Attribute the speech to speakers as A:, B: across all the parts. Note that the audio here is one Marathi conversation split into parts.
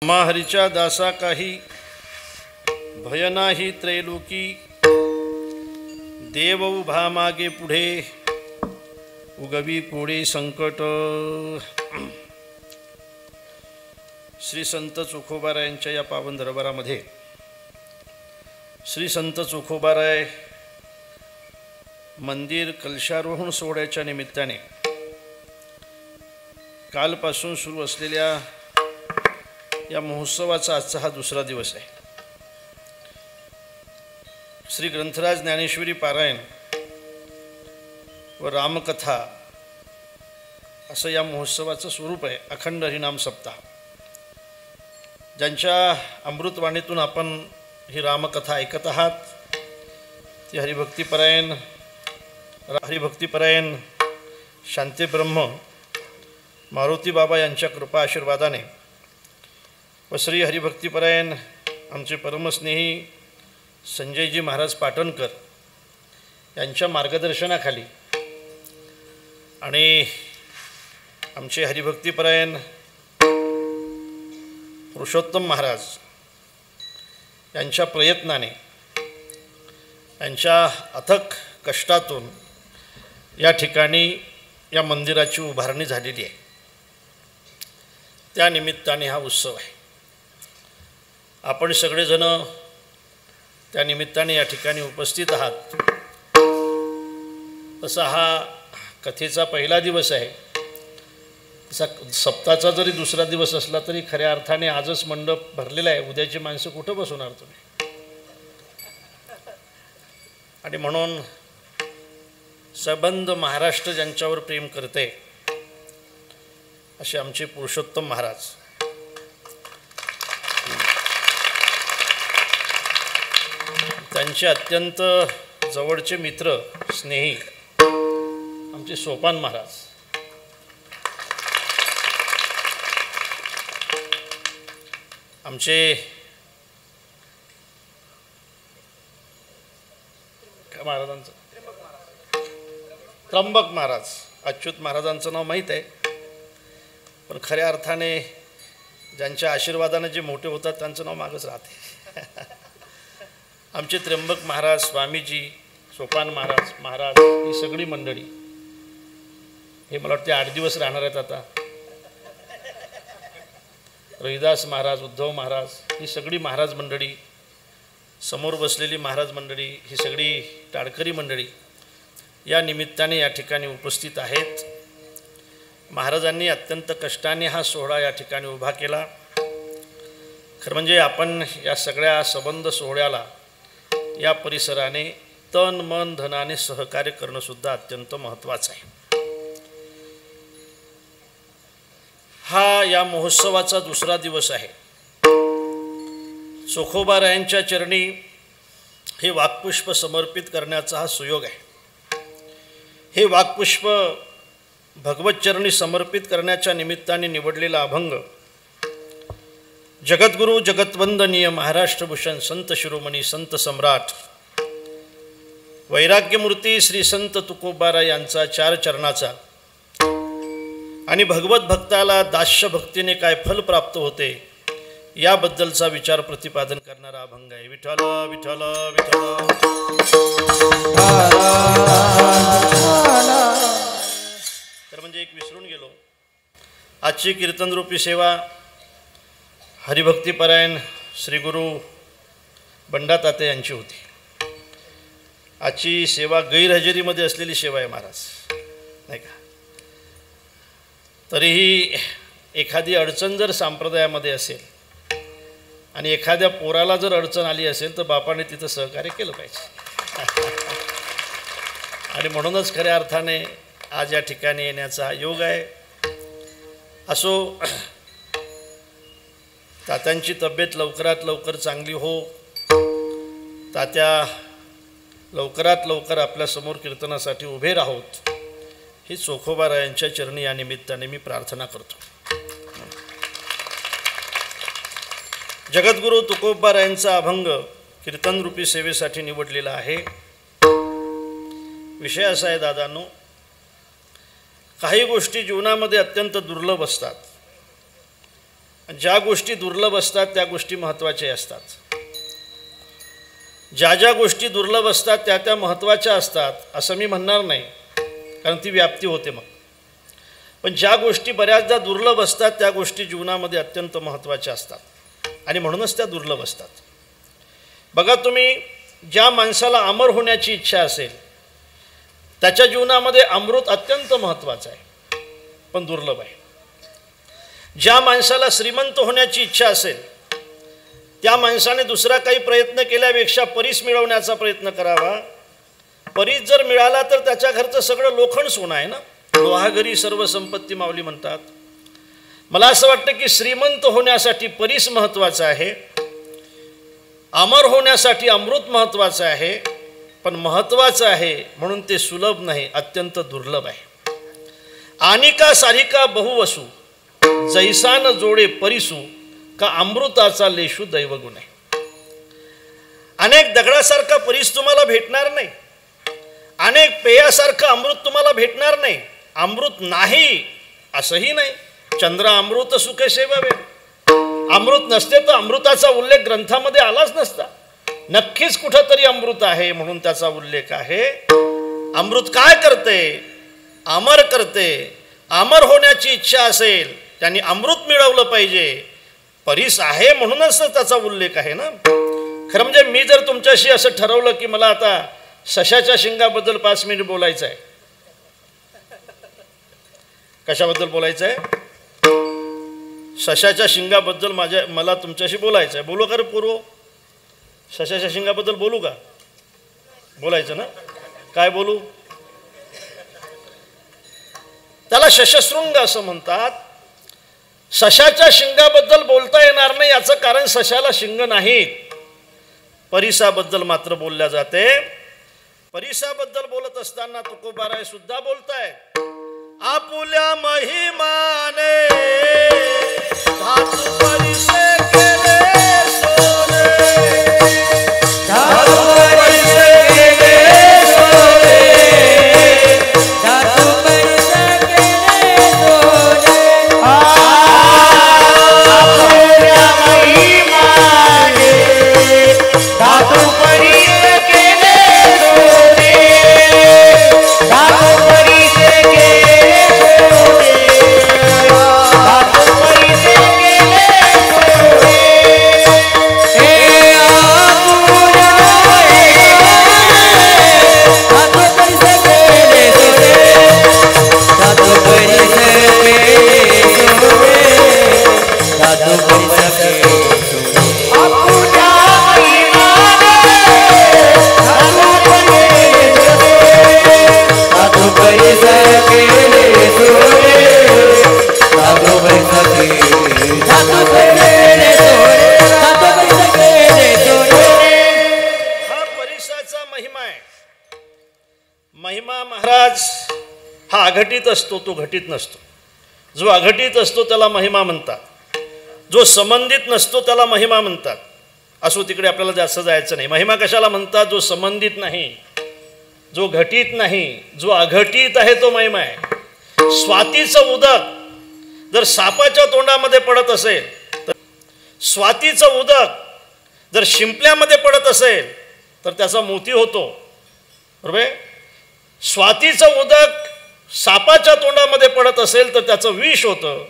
A: हरीच्या दासा काही भय नाही त्रैलोकी, देव उभा मागे पुढे उगवी कोडे संकट। श्री संत चोखोबारायांच्या या पावन दरबारामध्ये श्री संत चोखोबाराय मंदिर कलशारोहण सोहळ्याच्या निमित्ताने कालपासून सुरू असलेल्या या महोत्सवाचा आजचा हा दुसरा दिवस आहे। श्री ग्रंथराज ज्ञानेश्वरी पारायण व रामकथा असं या महोत्सवाचं स्वरूप आहे। अखंड हरिनाम सप्ताह, ज्यांच्या अमृतवाणीतून आपण ही रामकथा ऐकत आहात ती हरिभक्तिपरायण शांतीब्रह्म मारुती बाबा यांच्या कृपा आशीर्वादाने व श्री हरिभक्तिपरायण आमचे परमस्नेही संजयजी महाराज पाटणकर यांच्या मार्गदर्शनाखाली आणि आमचे हरिभक्तिपरायण पुरुषोत्तम महाराज यांच्या प्रयत्नाने, यांच्या अथक कष्टातून या ठिकाणी या मंदिराची उभारणी झालेली आहे। त्या निमित्ताने हा उत्सव आहे। आपण सगळेजण त्या निमित्ताने या ठिकाणी उपस्थित आहात। तसा हा कथेचा पहिला दिवस आहे, तसा सप्ताहाचा जरी दुसरा दिवस असला तरी खऱ्या अर्थाने आजच मंडप भरलेला आहे। उद्याची माणसं कुठं बसवणार तुम्ही? आणि म्हणून सबंध महाराष्ट्र ज्यांच्यावर प्रेम करते असे आमचे पुरुषोत्तम महाराज, त्यांचे अत्यंत जवळचे मित्र स्नेही आमचे सोपान महाराज, आमचे काय महाराजांचं त्र्यंबक महाराज, अच्युत महाराजांचं नाव माहीत आहे, पण खऱ्या अर्थाने ज्यांच्या आशीर्वादाने जे मोठे होतात त्यांचं नाव मागच राहते। आमचे त्र्यंबक महाराज, स्वामीजी, सोपान महाराज ही सगळी मंडळी, हे मला वाटते 8 दिवस राहणार आहेत आता। रविदास महाराज, उद्धव महाराज ही सगळी महाराज मंडळी, समोर बसलेली महाराज मंडळी, ही सगळी टाळकरी मंडळी या निमित्ताने या ठिकाणी उपस्थित आहेत। महाराजांनी अत्यंत कष्टाने हा सोहळा या ठिकाणी उभा केला। खरं म्हणजे आपण या सगळ्या सबंध सोहळ्याला या परिसराने तन मन धनाने सहकार्य करणं सुद्धा अत्यंत महत्त्वाचं आहे। हा या महोत्सवाचा दुसरा दिवस आहे। चोखोबारायांच्या चरणी हे वाक्पुष्प समर्पित करण्याचा हा सुयोग आहे। हे वाक्पुष्प भगवतचरणी समर्पित करण्याच्या निमित्ताने निवडलेला अभंग जगद्गुरु जगतवंदनीय महाराष्ट्रभूषण संत शिरोमणी संत सम्राट वैराग्यमूर्ती श्री संत तुकोबारा यांचा 4 चरणाचा आणि भगवत भक्ताला दास्य भक्तीने काय फल प्राप्त होते याबद्दलचा विचार प्रतिपादन करणारा अभंग आहे। विठ्ठल विठ्ठल विठ्ठल। तर म्हणजे एक विसरून गेलो, आजची कीर्तनरूपी सेवा हरिभक्तिपरायण श्री गुरु बंडाताते यांची होती। आजची सेवा गैरहजेरीमध्ये असलेली सेवा आहे महाराज, नाही का? तरीही एखादी अडचण जर संप्रदायामध्ये असेल आणि एखाद्या पोराला जर अडचण आली असेल तर बापाने तिथं सहकार्य केलं पाहिजे। आणि म्हणूनच खऱ्या अर्थाने आज या ठिकाणी येण्याचा योग आहे। असो, तात्यांची तब्येत लवकरात लवकर चांगली हो, तात्या लवकरात लवकर आपल्यासमोर कीर्तनासाठी उभे राहोत ही चोखोबारायांच्या चरणी या निमित्ताने मी प्रार्थना करतो। जगद्गुरु तुकोबारायांचा अभंग कीर्तनरूपी सेवेसाठी निवडलेला आहे। विषय असा आहे दादांनो, काही गोष्टी जीवनामध्ये अत्यंत दुर्लभ असतात ज्या गोष्टी दुर्लभ असतात त्या गोष्टी महत्त्वाच्या असतात. ज्या ज्या गोष्टी दुर्लभ असतात त्या त्या महत्त्वाच्या असतात असं मी म्हणणार नाही, कारण ती व्याप्ती होते मग. पण ज्या गोष्टी बऱ्याचदा दुर्लभ असतात त्या गोष्टी जीवनामध्ये अत्यंत महत्त्वाच्या असतात आणि म्हणूनच त्या दुर्लभ असतात. बघा तुम्ही, ज्या माणसाला अमर होण्याची इच्छा असेल त्याच्या जीवनामध्ये अमृत अत्यंत महत्त्वाचं आहे, पण दुर्लभ आहे. ज्या माणसाला श्रीमंत होण्याची इच्छा असेल त्या माणसाने दुसरा काही प्रयत्न केल्यापेक्षा परीस मिळवण्याचा प्रयत्न करावा. परीस जर मिळाला तर त्याच्या घरचं सगळं लोखंड सोनं आहे ना. लोहागरी सर्व संपत्ती मावली म्हणतात. मला असं वाटतं की श्रीमंत होण्यासाठी परीस महत्त्वाचं आहे, अमर होण्यासाठी अमृत महत्त्वाचं आहे, पण महत्त्वाचं आहे म्हणून ते सुलभ नाही, अत्यंत दुर्लभ आहे. आनिका सारिका बहुवसू जैसा न जोडे परिसू का अमृताचा लेशू दैवगुण आहे. अनेक दगडासारखा परीस तुम्हाला भेटणार नाही, अनेक पेयासारखं अमृत तुम्हाला भेटणार नाही. अमृत नाही असंही नाही. चंद्र अमृत सुखे सेवावे, अमृत नसते तर अमृताचा उल्लेख ग्रंथामध्ये आलाच नसता. नक्कीच कुठंतरी अमृत आहे म्हणून त्याचा उल्लेख आहे. अमृत काय करते? अमर करते. अमर होण्याची इच्छा असेल त्यांनी अमृत मिळवलं पाहिजे. परीस आहे म्हणूनच त्याचा उल्लेख आहे ना. खरं म्हणजे मी जर तुमच्याशी असं ठरवलं की मला आता सशाच्या शिंगाबद्दल 5 मिनिट बोलायचं आहे. कशाबद्दल बोलायचं आहे? सशाच्या शिंगाबद्दल मला तुमच्याशी बोलायचं आहे. बोलू का रे पूर्व? सशाच्या शिंगाबद्दल बोलू का? बोलायचं ना. काय बोलू? त्याला शशशृंग असं म्हणतात. सशाच्या शिंगाबद्दल बोलता येणार नाही याचं कारण सशाला शिंग नाहीत. परिसाबद्दल मात्र बोलल्या जाते. परिसाबद्दल बोलत असताना तुकोबाराय सुद्धा बोलताय, आपुल्या महिमाने धातू परिसे केले सोने, धातू परिसे केले सोने, धातू परिसे केले सोने. आपुल्या महिमाने धातू परिसे केले सोने, धातू परिसे केले सोने, धातू परिसे केले सोने. हे आपुल्या धातू परिसे केले सोने, धातू परिसे केले सोने, धातू परिसे केले सोने. आपुल्या हा परिसाचा महिमा आहे. महिमा महाराज हा अघटित असतो, तो घटित नसतो. जो अघटित असतो त्याला महिमा म्हणतात, जो संबंधित नसतो त्याला महिमा म्हणतात. असो तिकडे आपल्याला जास्त जायचं नाही. महिमा कशाला म्हणतात? जो संबंधित नाही, जो घटित नाही, जो अघटित आहे तो महिमा आहे. स्वातीचं उदक जर सापाच्या तोंडामध्ये पडत असेल तर, स्वातीचं उदक जर शिंपल्यामध्ये पडत असेल तर त्याचा मोती होतो, बरोबर. स्वातीचं उदक सापाच्या तोंडामध्ये पडत असेल तर त्याचं विष होतं.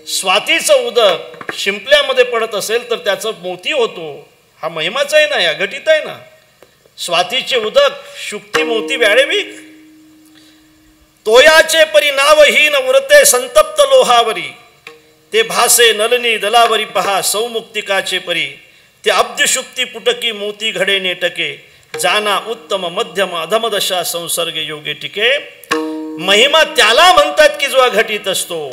A: स्वातीचं उदक शिंपल्यामध्ये पडत असेल तर त्याचं मोती होतो. हा महिमाच आहे ना, या घटित आहे ना. स्वातीचे उदक शुक्ती मोती व्याळेविक, तोयाचे परी नावहीन उरते संतप्त लोहावरी, ते भासे नलनी दलावरी पहा सौमुक्तिकाचे परी, ते अब्धशुक्ती पुटकी मोती घडे नेटके, जाना उत्तम मध्यम अधमदशा संसर्ग योगे टिके. महिमा त्याला म्हणतात की जो अघटित असतो.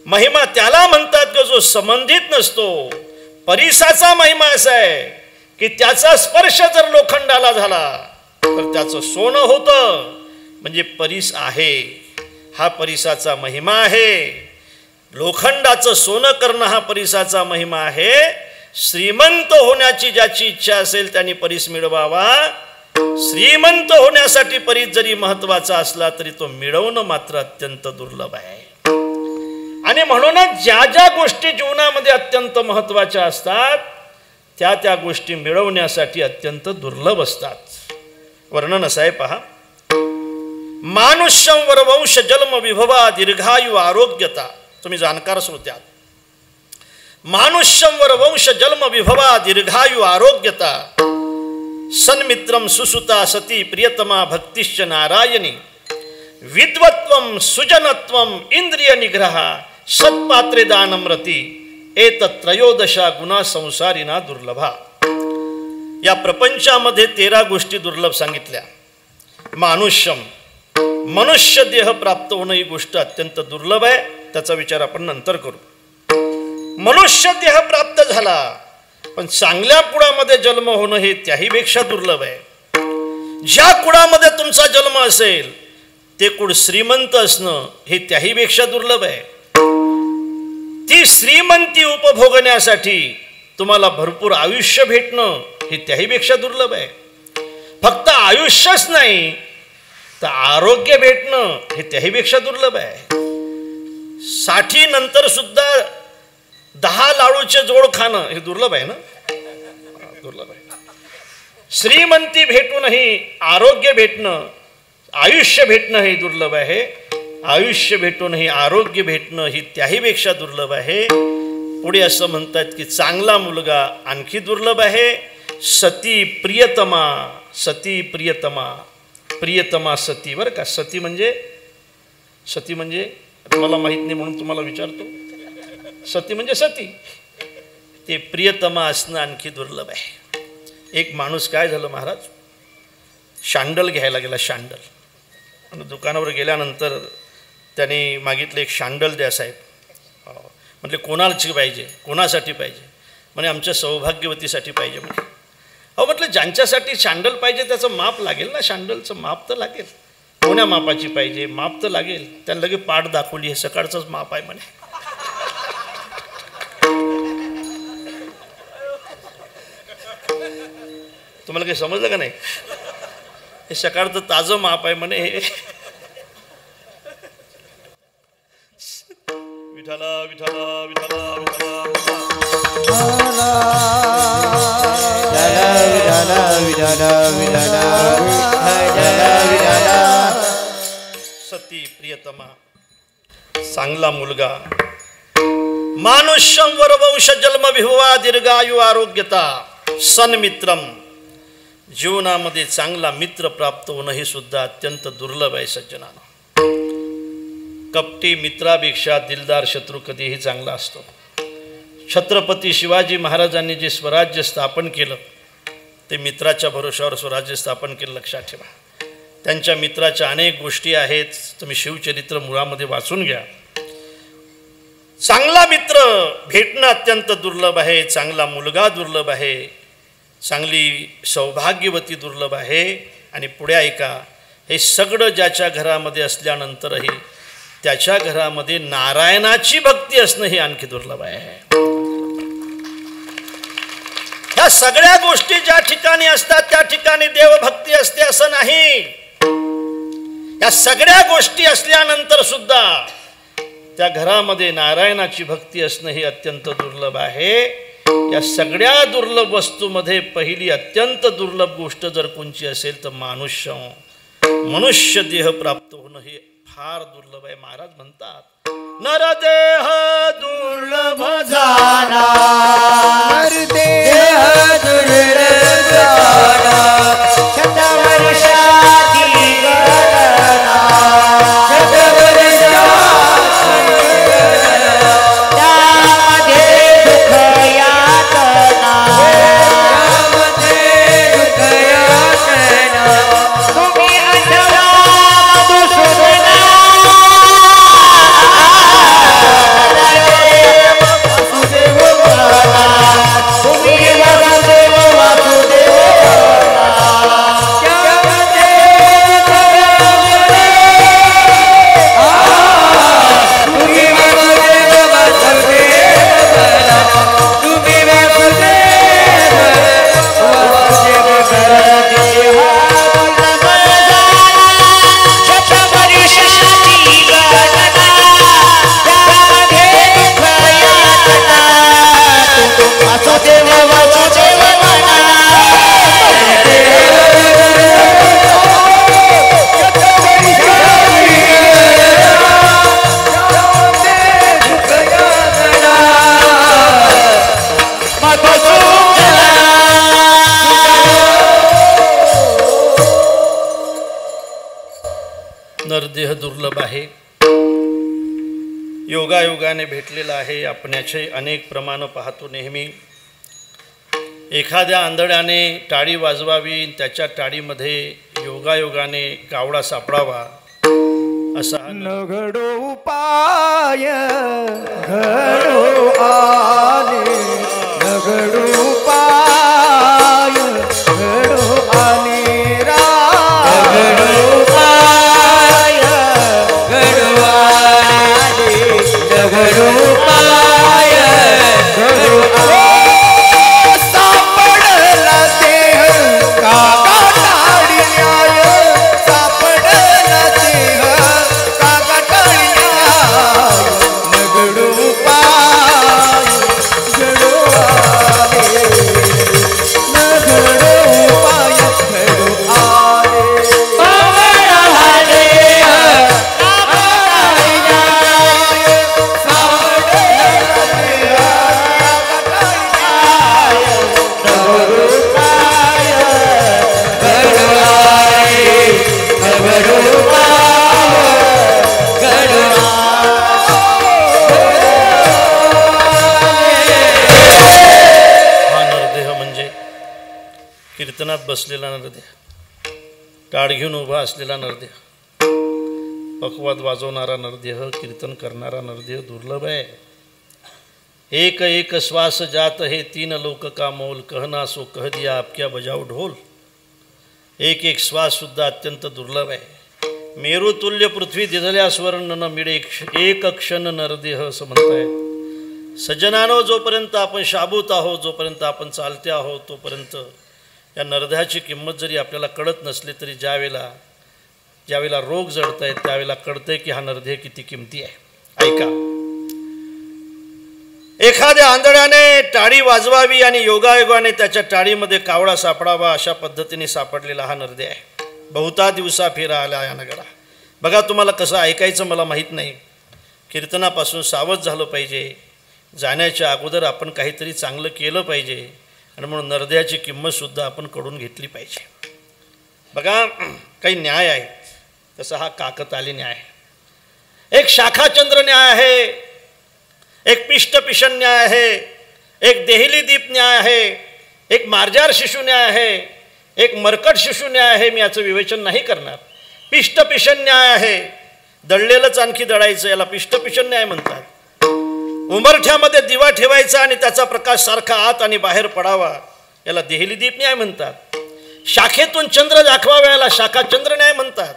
A: महिमा त्याला म्हणतात की जो संबंधित नसतो. परिसाचा महिमा असा आहे की त्याचा स्पर्श जर लोखंडाला झाला तर त्याचं सोनं होतं, म्हणजे परिस आहे. हा परिसाचा महिमा आहे. लोखंडाचं सोनं करणं हा परिसाचा महिमा आहे. श्रीमंत होण्याची ज्याची इच्छा असेल त्यांनी परीस मिळवावा. श्रीमंत होण्यासाठी परीस जरी महत्वाचा असला तरी तो मिळवणं मात्र अत्यंत दुर्लभ आहे. आणि आणि म्हणूनच ज्या ज्या गोष्टी जीवनामध्ये अत्यंत महत्त्वाच्या असतात त्या त्या गोष्टी मिळवण्यासाठी अत्यंत दुर्लभ असतात. वर्णन असं आहे पहा. मानुष्यं वरवंश जन्म विभवा दीर्घायु आरोग्यता. तुम्ही जाणकार श्रोत्यात. मानुष्यं वरवंश जन्म विभवा दीर्घायु आरोग्यता सन्मित्रं सुसुता सती प्रियतमा भक्तिश्च नारायणी विद्वत्वं सुजनत्वं इंद्रिय निग्रह सत्पात्रे दानं रती एतत्रयोदशा गुणा संसारिना दुर्लभा. या प्रपंचामध्ये 13 गोष्टी दुर्लभ सांगितल्या. मानुष्यम, मनुष्य देह प्राप्त होणं ही गोष्ट अत्यंत दुर्लभ आहे. त्याचा विचार आपण नंतर करू. मनुष्य देह प्राप्त झाला पण चांगल्या कुळामध्ये जन्म होणं हे त्याहीपेक्षा दुर्लभ आहे. ज्या कुळामध्ये तुमचा जन्म असेल ते कुळ श्रीमंत असणं हे त्याहीपेक्षा दुर्लभ आहे. ती श्रीमंती उपभोगण्यासाठी तुम्हाला भरपूर आयुष्य भेटणं हे त्याहीपेक्षा दुर्लभ आहे. फक्त आयुष्यच नाही तर आरोग्य भेटणं हे त्याहीपेक्षा दुर्लभ आहे. 60 नंतर सुद्धा 10 लाडूचे जोड खाणं हे दुर्लभ आहे ना. दुर्लभ आहे. श्रीमंती भेटूनही आरोग्य भेटणं, आयुष्य भेटणं हे दुर्लभ आहे. आयुष्य भेटूनही आरोग्य भेटणं ही त्याहीपेक्षा दुर्लभ आहे. पुढे असं म्हणतात की चांगला मुलगा आणखी दुर्लभ आहे. सती प्रियतमा, सती प्रियतमा, प्रियतमा सती. बरं का, सती म्हणजे मला माहीत नाही म्हणून तुम्हाला विचारतो. सती म्हणजे सती. ते प्रियतमा असणं आणखी दुर्लभ आहे. एक माणूस काय झालं महाराज, शांडल घ्यायला गेला. शांडल. आणि दुकानावर गेल्यानंतर त्याने मागितलं एक शांडल द्या साहेब. म्हटले कोणाची पाहिजे, कोणासाठी पाहिजे? म्हणे आमच्या सौभाग्यवतीसाठी पाहिजे. म्हणे अहो म्हटलं ज्यांच्यासाठी शांडल पाहिजे त्याचं माप लागेल ना. शांडलचं माप तर लागेल. कोण्या मापाची पाहिजे, माप तर लागेल. त्याला लगेच पाठ दाखवली, हे सकाळचंच माप आहे म्हणे. तुम्हाला काही समजलं का नाही? हे सकाळचं ताजं माप आहे म्हणे. हे विठाला विठाला विठाला सती प्रियतमा, चांगला मुलगा. मानुष्यं वरवंश जन्म विभवा दीर्घायु आरोग्यता सन्मित्रम. जीवनामध्ये चांगला मित्र प्राप्त होणं हे सुद्धा अत्यंत दुर्लभ आहे सज्जनांनो. कपटी मित्रापेक्षा दिलदार शत्रू कधीही चांगला असतो. छत्रपती शिवाजी महाराजांनी जे स्वराज्य स्थापन केलं ते मित्राच्या भरोशावर स्वराज्य स्थापन केलं. लक्षात ठेवा. त्यांच्या मित्राच्या अनेक गोष्टी आहेत. तुम्ही शिवचरित्र मुळामध्ये वाचून घ्या. चांगला मित्र भेटणं अत्यंत दुर्लभ आहे. चांगला मुलगा दुर्लभ आहे. चांगली सौभाग्यवती दुर्लभ आहे. आणि पुढे ऐका, हे सगळं ज्याच्या घरामध्ये असल्यानंतरही त्याच्या घरामध्ये नारायणाची भक्ती असणं हे आणखी दुर्लभ आहे. ह्या सगळ्या गोष्टी ज्या ठिकाणी असतात त्या ठिकाणी देवभक्ती असते असं नाही. या सगळ्या गोष्टी असल्यानंतर सुद्धा त्या घरामध्ये नारायणाची भक्ती असणं हे अत्यंत दुर्लभ आहे. या सगळ्या दुर्लभ वस्तूमध्ये पहिली अत्यंत दुर्लभ गोष्ट जर कोणची असेल तर मनुष्य देह प्राप्त होणं हे फार दुर्लभ आहे. महाराज म्हणतात नरदेह दुर्लभ झाला,
B: नरदेह दुर्लभ झाला, शतवर्षाची गणना, त्यामध्ये दुःख यातना, तुम्ही आठवा मधुसूदना. वासुदेव बोला वासुदेव वासुदेव म्हणा
A: नरदेह दुर्लभ आहे, योगायोगाने भेटलेला आहे. आपण्याचे अनेक प्रमाण पाहतो नेहमी. एखाद्या आंधळ्याने टाळी वाजवावी, त्याच्या टाळीमध्ये योगायोगाने कावडा सापडावा असा
B: घडो उपाय घडो आले घडो उपाय घडो आले घडो उपाय घडो आले घडो उपाय घडो सापडला देह काका टाळी न्याय सापडला देह काका टाळी न्याय घडो उपाय घडो आले घडो उपाय घडो आले
A: कीर्तनात बसलेला नरदेह, टाळ घेऊन उभा असलेला नरदेह, पखवाद वाजवणारा नरदेह, कीर्तन करणारा नरदेह दुर्लभ आहे. एक एक श्वास जात हे तीन लोक का मोल, कहना सो कह दिया आपक्या बजाव ढोल. एक एक श्वास सुद्धा अत्यंत दुर्लभ आहे. मेरुतुल्य पृथ्वी दिधल्या स्वर्ण न मिळे एक क्षण नरदेह असं म्हणताय. सज्जनानो, जोपर्यंत आपण शाबूत आहोत, जोपर्यंत आपण चालते आहोत, तोपर्यंत या नरदेहाची किंमत जरी आपल्याला कळत नसली तरी ज्यावेळेला रोग जडत आहेत त्यावेळेला कळतंय की हा नरदेह किती किमती आहे. ऐका, एखाद्या आंधळ्याने टाळी वाजवावी आणि योगायोगाने त्याच्या टाळीमध्ये कावडा सापडावा अशा पद्धतीने सापडलेला हा नरदेह आहे. बहुता दिवसा फेरा आला या नगरा. बघा, तुम्हाला कसं ऐकायचं मला माहीत नाही. कीर्तनापासून सावध झालं पाहिजे. जाण्याच्या अगोदर आपण काहीतरी चांगलं केलं पाहिजे आणि म्हणून नरदेहाची किंमतसुद्धा आपण कडून घेतली पाहिजे. बघा, काही न्याय आहे. तसा हा काकताली न्याय आहे, एक शाखाचंद्र न्याय आहे, एक पिष्टपिशन न्याय आहे, एक देहिली दीप न्याय आहे, एक मार्जार शिशु न्याय आहे, एक मरकट शिशु न्याय आहे. मी याचं विवेचन नाही करणार. पिष्टपिशन न्याय आहे, दळलेलंच आणखी दळायचं, याला पिष्टपिशन न्याय म्हणतात. उंबरठ्यामध्ये दिवा ठेवायचा आणि त्याचा प्रकाश सारखा आत आणि बाहेर पडावा, याला देहिली दीप न्याय म्हणतात. शाखेतून चंद्र दाखवावा, याला शाखा चंद्र न्याय म्हणतात.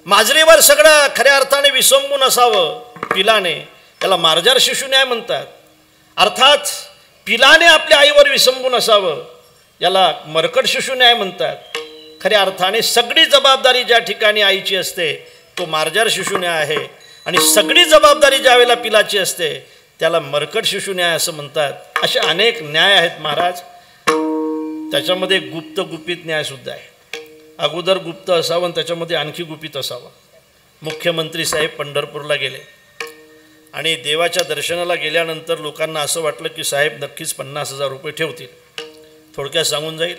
A: माजरीवर सगळं खऱ्या अर्थाने विसंबून असावं पिलाने, त्याला मार्जार शिशु न्याय म्हणतात. अर्थात पिलाने आपल्या आईवर विसंबून असावं, याला मरकट शिशु न्याय म्हणतात. खऱ्या अर्थाने सगळी जबाबदारी ज्या ठिकाणी आईची असते तो मार्जार शिशु न्याय आहे आणि सगळी जबाबदारी ज्या वेळेला पिलाची असते त्याला मरकट शिशु न्याय असं म्हणतात. असे अनेक न्याय आहेत महाराज. त्याच्यामध्ये गुप्त गुपित न्यायसुद्धा आहे. अगोदर गुप्त असावं आणि त्याच्यामध्ये आणखी गुपित असावं. मुख्यमंत्री साहेब पंढरपूरला गेले आणि देवाच्या दर्शनाला गेल्यानंतर लोकांना असं वाटलं की साहेब नक्कीच 50,000 रुपये ठेवतील. थोडक्यात सांगून जाईल,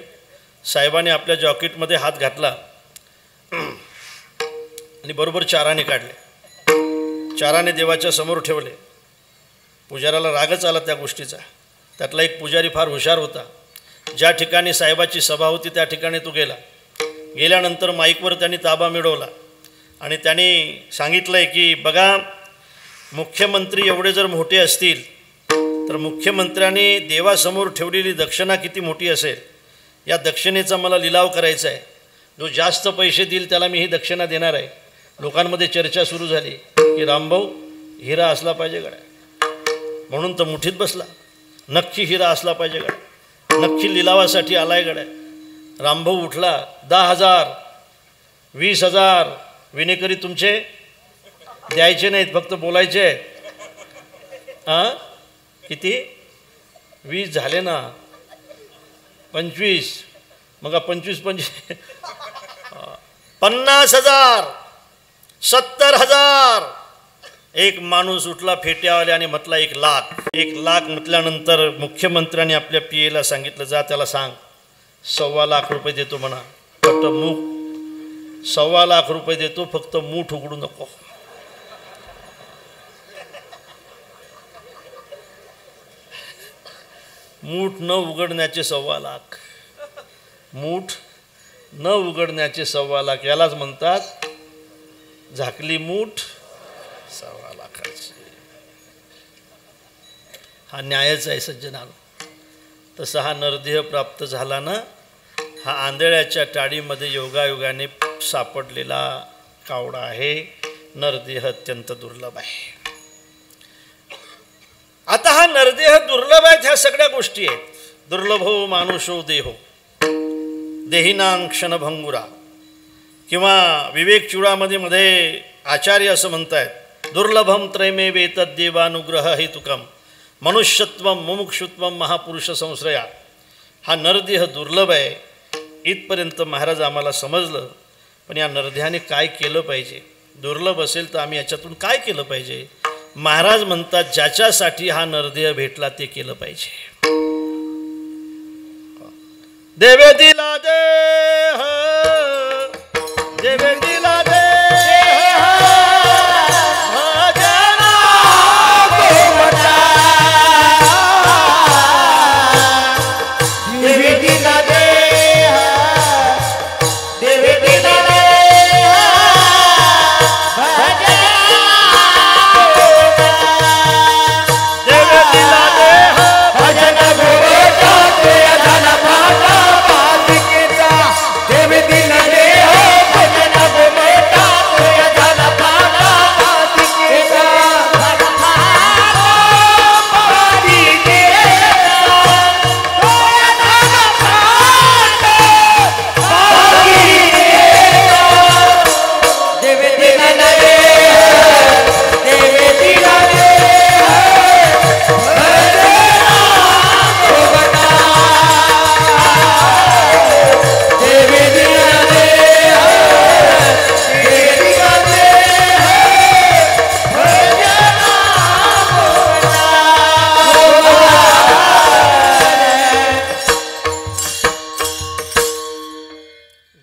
A: साहेबाने आपल्या जॉकेटमध्ये हात घातला आणि बरोबर चाराने काढले. चाराने देवाच्या समोर ठेवले. पुजाऱ्याला रागच आला त्या गोष्टीचा. त्यातला एक पुजारी फार हुशार होता. ज्या ठिकाणी साहेबाची सभा होती त्या ठिकाणी तो गेला. गेल्यानंतर माईकवर त्यांनी ताबा मिळवला आणि त्यांनी सांगितलं की बघा, मुख्यमंत्री एवढे जर मोठे असतील तर मुख्यमंत्र्यांनी देवासमोर ठेवलेली दक्षिणा किती मोठी असेल, या दक्षिणेचा मला लिलाव करायचा आहे. जो जास्त पैसे देईल त्याला मी ही दक्षिणा देणार आहे. लोकांमध्ये चर्चा सुरू झाली की रामभाऊ हिरा असला पाहिजे गड्या, म्हणून तर मुठीत बसला. नक्की हिरा असला पाहिजे गड्या, नक्की लिलावासाठी आलाय गड्या. रामभाऊ उठला. 10,000 20,000 विनेकरी तुमचे द्यायचे नाहीत, फक्त बोलायचे. हां, किती? 20 झाले ना, 25, मग 25 50,000, 70,000. एक माणूस उठला फेट्यावाले आणि म्हटला 1 लाख. 1 लाख म्हटल्यानंतर मुख्यमंत्र्यांनी आपल्या PA सांगितलं, जा त्याला सांग 1.25 लाख रुपये देतो म्हणा, फक्त मूठ 1.25 लाख रुपये देतो, फक्त मूठ उघडू नको. मूठ न उघडण्याचे 1.25 लाख, मूठ न उघडण्याचे 1.25 लाख, यालाच म्हणतात झाकली मूठ 1.25 लाखाची. हा न्यायच आहे सज्जनानो. तसा हा नरदेह प्राप्त झाला ना, हा आंधळ्याच्या टाळीमध्ये योगायोगाने सापडलेला कावडा आहे. नरदेह अत्यंत दुर्लभ आहे. आता हा नरदेह दुर्लभ आहेत, ह्या सगळ्या गोष्टी आहेत. दुर्लभो मानुषो देहो देहिनां क्षणभंगुरा, किंवा विवेक चुडामध्ये मध्ये आचार्य असं म्हणतायत, दुर्लभम त्रयमे वेतद देवानुग्रह हेतुकम मनुष्यत्वम मुमुक्षुत्वम महापुरुष संश्रया. हा नरदेह दुर्लभ आहे इथपर्यंत महाराज आम्हाला समजलं. पण या नरदेहाने काय केलं पाहिजे? दुर्लभ असेल तर आम्ही याच्यातून काय केलं पाहिजे? महाराज म्हणतात, ज्याच्यासाठी हा नरदेह भेटला ते केलं पाहिजे. देवे दिला देह, देवे दिला देह,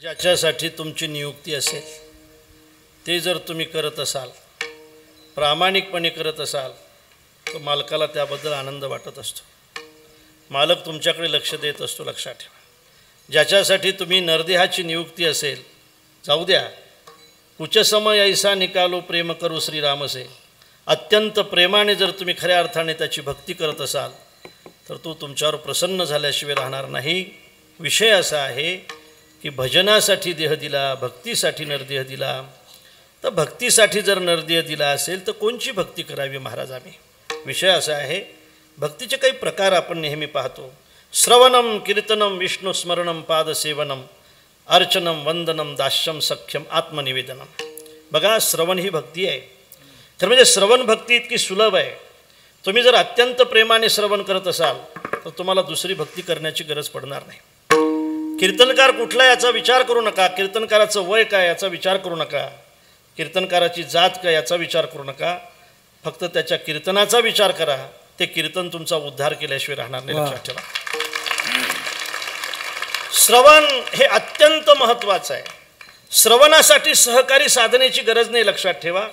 A: ज्याच्यासाठी तुमची नियुक्ती असेल ते जर तुम्ही करत असाल, प्रामाणिकपणे करत असाल, तर मालकाला त्याबद्दल आनंद वाटत असतो. मालक तुमच्याकडे लक्ष देत असतो, लक्षात ठेवा. ज्याच्यासाठी तुम्ही नरदेहाची नियुक्ती असेल, जाऊ द्या. कुछ समय ऐसा निकालो प्रेम करू श्रीरामसे. अत्यंत प्रेमाने जर तुम्ही खऱ्या अर्थाने त्याची भक्ती करत असाल तर तो तुमच्यावर प्रसन्न झाल्याशिवाय राहणार नाही. विषय असा आहे की भजनासाठी देह दिला, भक्तीसाठी नरदेह दिला. तर भक्तीसाठी जर नरदेह दिला असेल तर कोणची भक्ती करावी महाराज आम्ही? विषय असा आहे, भक्तीचे काही प्रकार आपण नेहमी पाहतो. श्रवणम कीर्तनम विष्णुस्मरणम पादसेवनम अर्चनम वंदनम दास्यम सख्यम आत्मनिवेदनम. बघा, श्रवण ही भक्ती आहे. तर म्हणजे श्रवण भक्ती इतकी सुलभ आहे. तुम्ही जर अत्यंत प्रेमाने श्रवण करत असाल तर तुम्हाला दुसरी भक्ती करण्याची गरज पडणार नाही. कीर्तनकार कुठला याचा विचार करू नका. कीर्तनकाराचं वय काय याचा विचार करू नका. कीर्तनकाराची जात काय याचा विचार करू नका. फक्त त्याच्या कीर्तनाचा विचार करा. ते कीर्तन तुमचा उद्धार केल्याशिवाय राहणार नाही, लक्षात ठेवा. श्रवण हे अत्यंत महत्त्वाचं आहे. श्रवणासाठी सहकारी साधनेची गरज नाही, लक्षात ठेवा.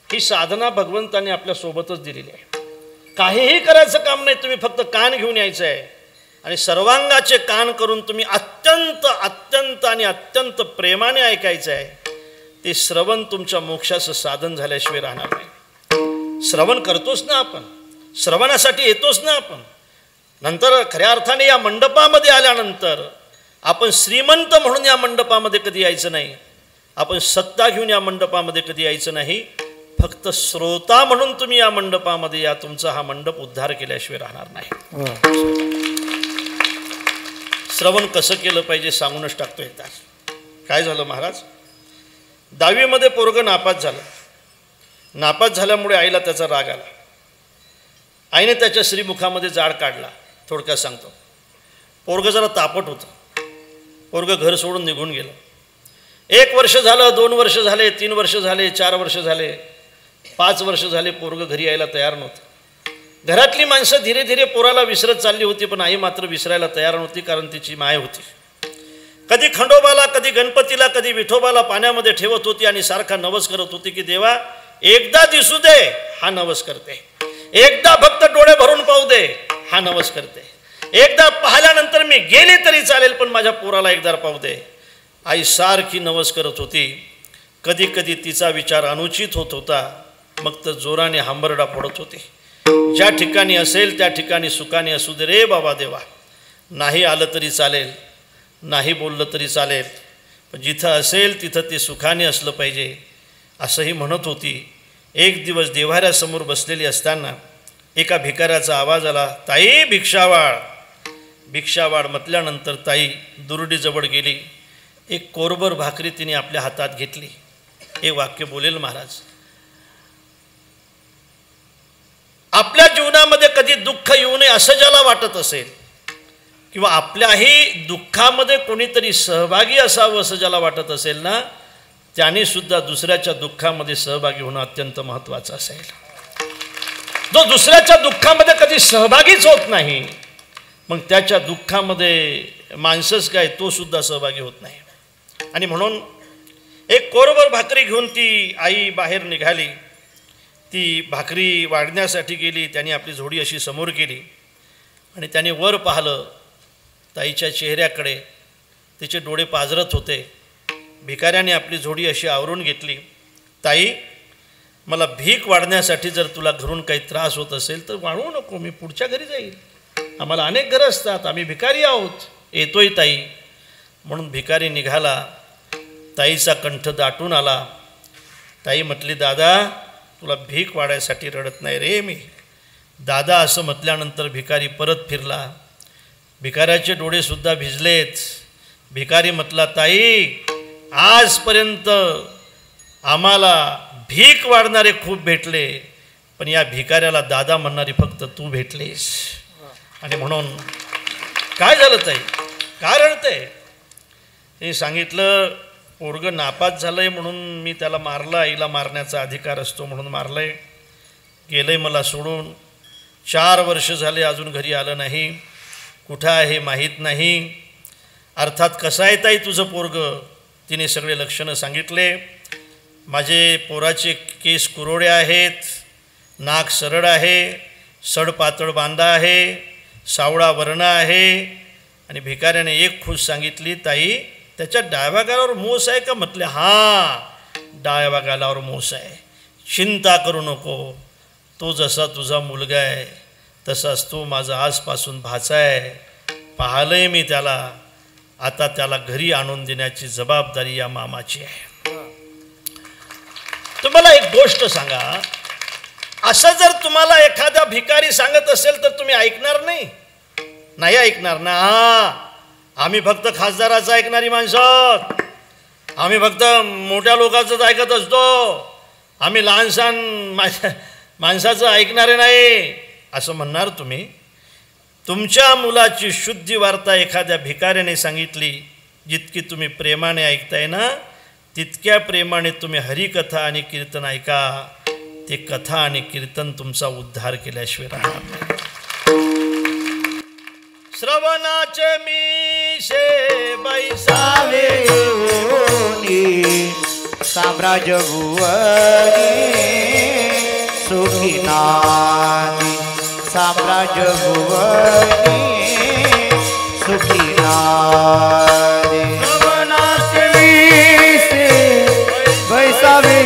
A: ही साधना भगवंताने आपल्या सोबतच दिलेली आहे. काहीही करायचं काम नाही, तुम्ही फक्त कान घेऊन यायचं आहे आणि सर्वांगाचे कान करून तुम्ही अत्यंत अत्यंत आणि अत्यंत प्रेमाने ऐकायचं आहे. ते श्रवण तुमच्या मोक्षाचं साधन झाल्याशिवाय राहणार नाही. श्रवण करतोच ना आपण, श्रवणासाठी येतोच ना आपण. नंतर खऱ्या अर्थाने या मंडपामध्ये आल्यानंतर आपण श्रीमंत म्हणून या मंडपामध्ये कधी यायचं नाही. आपण सत्ता घेऊन या मंडपामध्ये कधी यायचं नाही. फक्त श्रोता म्हणून तुम्ही या मंडपामध्ये या. तुमचा हा मंडप उद्धार केल्याशिवाय राहणार नाही. श्रवण कसं केलं पाहिजे सांगूनच टाकतो एकदा. काय झालं महाराज, 10वीमध्ये पोरगं नापास झालं. नापास झाल्यामुळे आईला त्याचा राग आला. आईने त्याच्या श्रीमुखामध्ये जाळ काढला थोडक्यात सांगतो. पोरगं जरा तापट होतं. पोरगं घर सोडून निघून गेलं. 1 वर्ष झालं, 2 वर्ष झाले, 3 वर्ष झाले, 4 वर्ष झाले, 5 वर्ष झाले. पोरगं घरी यायला तयार नव्हतं. घरातली माणसं धीरे धीरे पोराला विसरत चालली होती, पण आई मात्र विसरायला तयार नव्हती, कारण तिची माय होती. कधी खंडोबाला, कधी गणपतीला, कधी विठोबाला पाण्यामध्ये ठेवत होती आणि सारखा नवस करत होती की देवा एकदा दिसू दे, हा नवस करते. एकदा फक्त डोळे भरून पाहू दे, हा नवस करते. एकदा पाहिल्यानंतर मी गेले तरी चालेल, पण माझ्या पोराला एकदा पाहू दे. आई सारखी नवस करत होती. कधी कधी तिचा विचार अनुचित होत होता, मग तर जोराने हांबरडा फोडत होती. ज्या ठिकाणी असेल त्या ठिकाणी सुखाने असू दे रे बाबा देवा. नाही आलं तरी चालेल, नाही बोललं तरी चालेल, पण जिथं असेल तिथं ते सुखाने असलं पाहिजे, असंही म्हणत होती. एक दिवस देव्हाऱ्यासमोर बसलेली असताना एका भिकाऱ्याचा आवाज आला, ताई भिक्षावाळ. भिक्षावाळ म्हटल्यानंतर ताई दुरडीजवळ गेली. एक कोरभर भाकरी तिने आपल्या हातात घेतली. एक वाक्य बोलेल महाराज. आपल्या जीवनामध्ये कधी दुःख येऊ नये असं ज्याला वाटत असेल, किंवा आपल्याही दुःखामध्ये कोणीतरी सहभागी असावं असं ज्याला वाटत असेल ना, त्याने सुद्धा दुसऱ्याच्या दुःखामध्ये सहभागी होणं अत्यंत महत्त्वाचं असेल. जो दुसऱ्याच्या दुःखामध्ये कधी सहभागीच होत नाही, मग त्याच्या दुःखामध्ये माणसंच काय, तो सुद्धा सहभागी होत नाही. आणि म्हणून एक कोरभर भाकरी घेऊन ती आई बाहेर निघाली. ती भाकरी वाढण्यासाठी गेली. त्याने आपली झोडी अशी समोर केली आणि त्याने वर पाहिलं ताईच्या चेहऱ्याकडे. तिचे डोळे पाजरत होते. भिकाऱ्याने आपली झोडी अशी आवरून घेतली. ताई, मला भीक वाढण्यासाठी जर तुला घरून काही त्रास होत असेल तर वाढवू नको, मी पुढच्या घरी जाईल. आम्हाला अनेक घरं असतात, आम्ही भिकारी आहोत. येतोय ताई. म्हणून भिकारी निघाला. ताईचा कंठ दाटून आला. ताई म्हटली, दादा तुला भीक वाढायसाठी रडत नाही रे मी. दादा असं म्हटल्यानंतर भिकारी परत फिरला. भिकाऱ्याचे डोळेसुद्धा भिजलेत. भिकारी म्हटला, ताई आजपर्यंत आम्हाला भीक वाढणारे खूप भेटले, पण या भिकाऱ्याला दादा म्हणणारी फक्त तू भेटलीस. आणि म्हणून काय झालं ताई, काय रडते? हे सांगितलं, पोरगं नापास झालं आहे म्हणून मी त्याला मारलं. आईला मारण्याचा अधिकार असतो म्हणून मारलं आहे. गेलं आहे मला सोडून. 4 वर्ष झाले अजून घरी आलं नाही. कुठं आहे माहीत नाही. अर्थात कसं आहे ताई तुझं पोरगं? तिने सगळे लक्षणं सांगितले. माझे पोराचे केस कुरोडे आहेत, नाक सरळ आहे, सडपातळ बांधा आहे, सावळा वर्ण आहे. आणि भिकाऱ्याने एक खुश सांगितली, ताई त्याच्या डाव्या गालावर मोस आहे का? म्हटले, हां डाव्या गालावर मोस आहे. चिंता करू नको, तो जसा तुझा मुलगा आहे तसाच तो माझा आजपासून भाचा आहे. पाहिलंय मी त्याला. आता त्याला घरी आणून देण्याची जबाबदारी या मामाची आहे. तुम्हाला एक गोष्ट सांगा, असं जर तुम्हाला एखादा भिकारी सांगत असेल तर तुम्ही ऐकणार नाही? नाही ऐकणार ना. आम्ही फक्त खासदाराचं ऐकणारी माणसं, आम्ही फक्त मोठ्या लोकांचंच ऐकत असतो, आम्ही लहानसहान माणसाचं ऐकणारे नाही असं म्हणणार तुम्ही. तुमच्या मुलाची शुद्धी वार्ता एखाद्या भिकाऱ्याने सांगितली, जितकी तुम्ही प्रेमाने ऐकताय ना, तितक्या प्रेमाने तुम्ही हरिकथा आणि कीर्तन ऐका. ते कथा आणि कीर्तन तुमचा उद्धार केल्याशिवाय राहणार नाही. श्रवणाचे मीशे बैसावे
B: साम्राज्य भुवनी सुखीनानी, साम्राज्य भुवनी सुखीनानी. श्रवणाचे मीशे बैसावे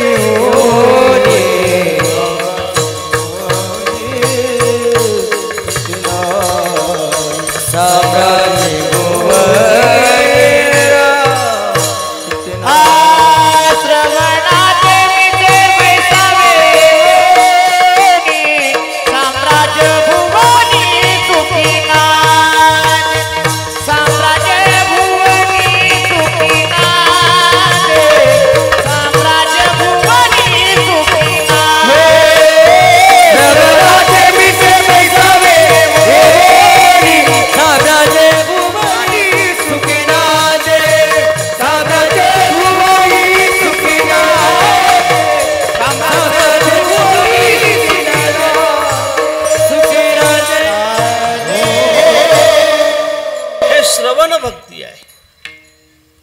A: श्रवण भक्ती आहे,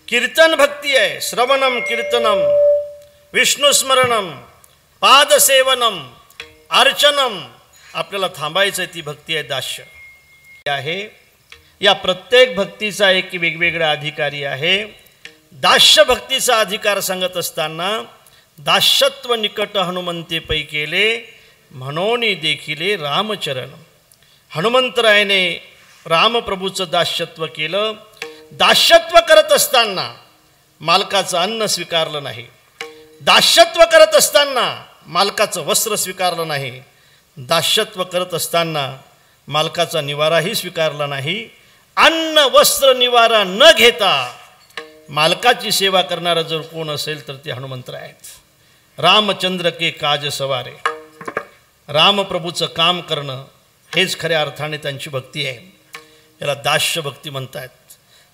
A: कीर्तन भक्ती आहे. श्रवणम कीर्तनम विष्णुस्मरणम पादसेवनम अर्चनम. आपल्याला थांबायचं आहे, ती भक्ती आहे दास्य आहे. या प्रत्येक भक्तीचा एक वेगवेगळा अधिकारी आहे. दास्य भक्तीचा अधिकार सांगत असताना दास्यत्व निकट हनुमंते पै केले म्हणून देखिले रामचरण. हनुमंतरायाने रामप्रभूचं दास्यत्व केलं. दास्यत्व करत असताना मालकाचं अन्न स्वीकारलं नाही, दास्यत्व करत असताना मालकाचं वस्त्र स्वीकारलं नाही, दास्यत्व करत असताना मालकाचा निवाराही स्वीकारला नाही. अन्न वस्त्र निवारा न घेता मालकाची सेवा करणारा जर कोण असेल तर ते हनुमंतराय आहेत. रामचंद्र के काज सवारे. रामप्रभूचं काम करणं हेच खऱ्या अर्थाने त्यांची भक्ती आहे. याला दास्य भक्ती म्हणतात.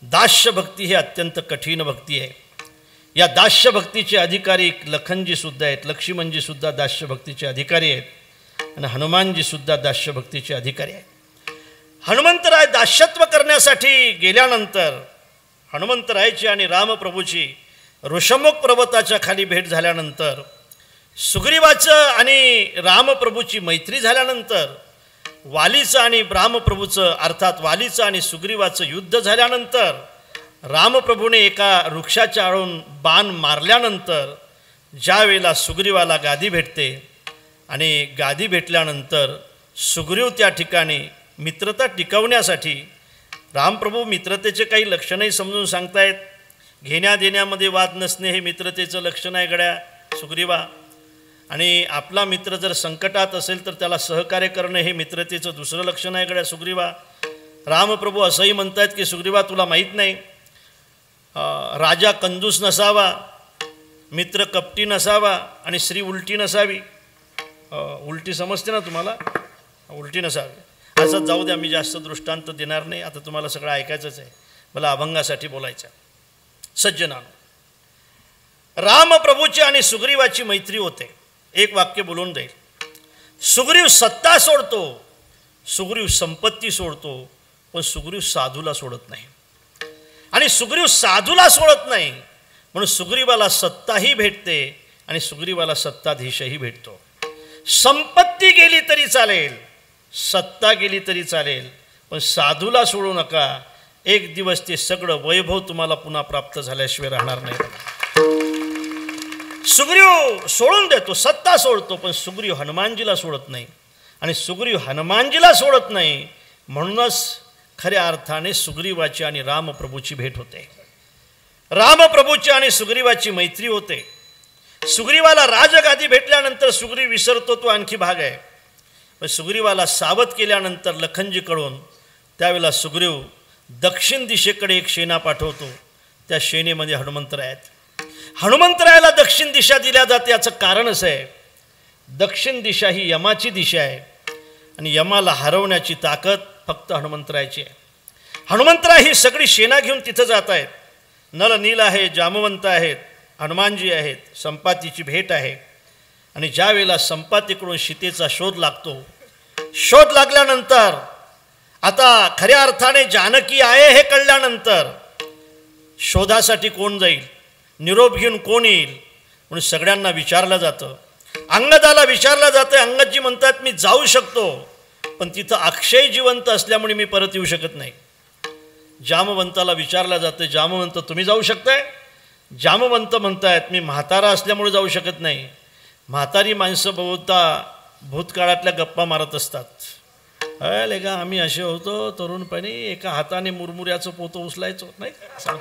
A: दास्य भक्ती ही अत्यंत कठीण भक्ती आहे. या दास्य भक्तीचे अधिकारी लखनजीसुद्धा आहेत, लक्ष्मणजीसुद्धा दास्य भक्तीचे अधिकारी आहेत आणि हनुमानजीसुद्धा दास्य भक्तीचे अधिकारी आहेत. हनुमंतराय दास्यत्व करण्यासाठी गेल्यानंतर हनुमंतरायची आणि रामप्रभूची ऋषमुख पर्वताच्या खाली भेट झाल्यानंतर, सुग्रीवाचं आणि रामप्रभूची मैत्री झाल्यानंतर, वालीचं आणि रामप्रभूचं अर्थात वालीचं आणि सुग्रीवाचं युद्ध झाल्यानंतर, रामप्रभूने एका वृक्षाच्या आळून बाण मारल्यानंतर ज्या वेळेला सुग्रीवाला गादी भेटते आणि गादी भेटल्यानंतर सुग्रीव त्या ठिकाणी मित्रता टिकवण्यासाठी, रामप्रभू मित्रतेचे काही लक्षणही समजून सांगतायत. घेण्या देण्यामध्ये वाद नसणे हे मित्रतेचं लक्षण आहे गड्या सुग्रीवा. आणि आपला मित्र जर संकटात असेल तर त्याला सहकार्य करणे हे मित्रतेचं दुसरं लक्षण आहे गड्या सुग्रीवा. रामप्रभू असंही म्हणतात की सुग्रीवा तुला माहीत नाही, राजा कंजूस नसावा, मित्र कपटी नसावा आणि स्त्री उलटी नसावी. उलटी समजते ना तुम्हाला, उलटी नसावी. असं जाऊ द्या, मी जास्त दृष्टांत देणार नाही. आता तुम्हाला सगळं ऐकायचंच आहे, मला अभंगासाठी बोलायचं. सज्जनानो, रामप्रभूची आणि सुग्रीवाची मैत्री होते. एक वाक्य बोलून देईल. सुग्रीव सत्ता सोडतो, सुग्रीव संपत्ती सोडतो, पण सुग्रीव साधूला सोडत नाही. आणि सुग्रीव साधूला सोडत नाही म्हणून सुग्रीवाला सत्ताही भेटते आणि सुग्रीवाला सत्ताधीशही भेटतो. संपत्ती गेली तरी चालेल, सत्ता गेली तरी चालेल, पण साधूला सोडू नका. एक दिवस ते सगळं वैभव तुम्हाला पुन्हा प्राप्त झाल्याशिवाय राहणार नाही. सुग्रीव सोडून देतो, सत्ता सोडतो, पण सुग्रीव हनुमानजीला सोडत नाही. आणि सुग्रीव हनुमानजीला सोडत नाही म्हणूनच खऱ्या अर्थाने सुग्रीवाची आणि रामप्रभूची भेट होते. रामप्रभूची आणि सुग्रीवाची मैत्री होते. सुग्रीवाला राजगादी भेटल्यानंतर सुग्रीव विसरतो, तो आणखी भाग आहे. पण सुग्रीवाला सावध केल्यानंतर लखनजीकडून त्यावेळेला सुग्रीव दक्षिण दिशेकडे एक सेना पाठवतो. त्या सेनेमध्ये हनुमंतराय आहेत. हनुमंतरायाला दक्षिण दिशा दिल्या जाते. याचं कारणच आहे, दक्षिण दिशा ही यमाची दिशा आहे आणि यमाला हरवण्याची ताकद फक्त हनुमंतरायाची आहे. हनुमंतराय ही सगळी सेना घेऊन तिथं जात आहेत. नल नील आहे, जामवंत आहेत, हनुमानजी आहेत, संपातीची भेट आहे. आणि ज्या वेळेला संपातीकडून सीतेचा शोध लागतो, शोध लागल्यानंतर आता खऱ्या अर्थाने जानकी आहे हे कळल्यानंतर शोधासाठी कोण जाईल, निरोप घेऊन कोण येईल म्हणून सगळ्यांना विचारलं जातं. अंगदाला विचारलं जातं. अंगदजी म्हणतात मी जाऊ शकतो, पण तिथं अक्षय जिवंत असल्यामुळे मी परत येऊ शकत नाही. जामवंताला विचारलं जातं, जामवंत तुम्ही जाऊ शकताय? जामवंत म्हणतायत मी म्हातारा असल्यामुळे जाऊ शकत नाही. म्हातारी माणसं बहुता भूतकाळातल्या गप्पा मारत असतात. अरे का आम्ही असे होतो तरुणपणी, एका हाताने मुरमुऱ्याचं पोतं उचलायचो नाही का.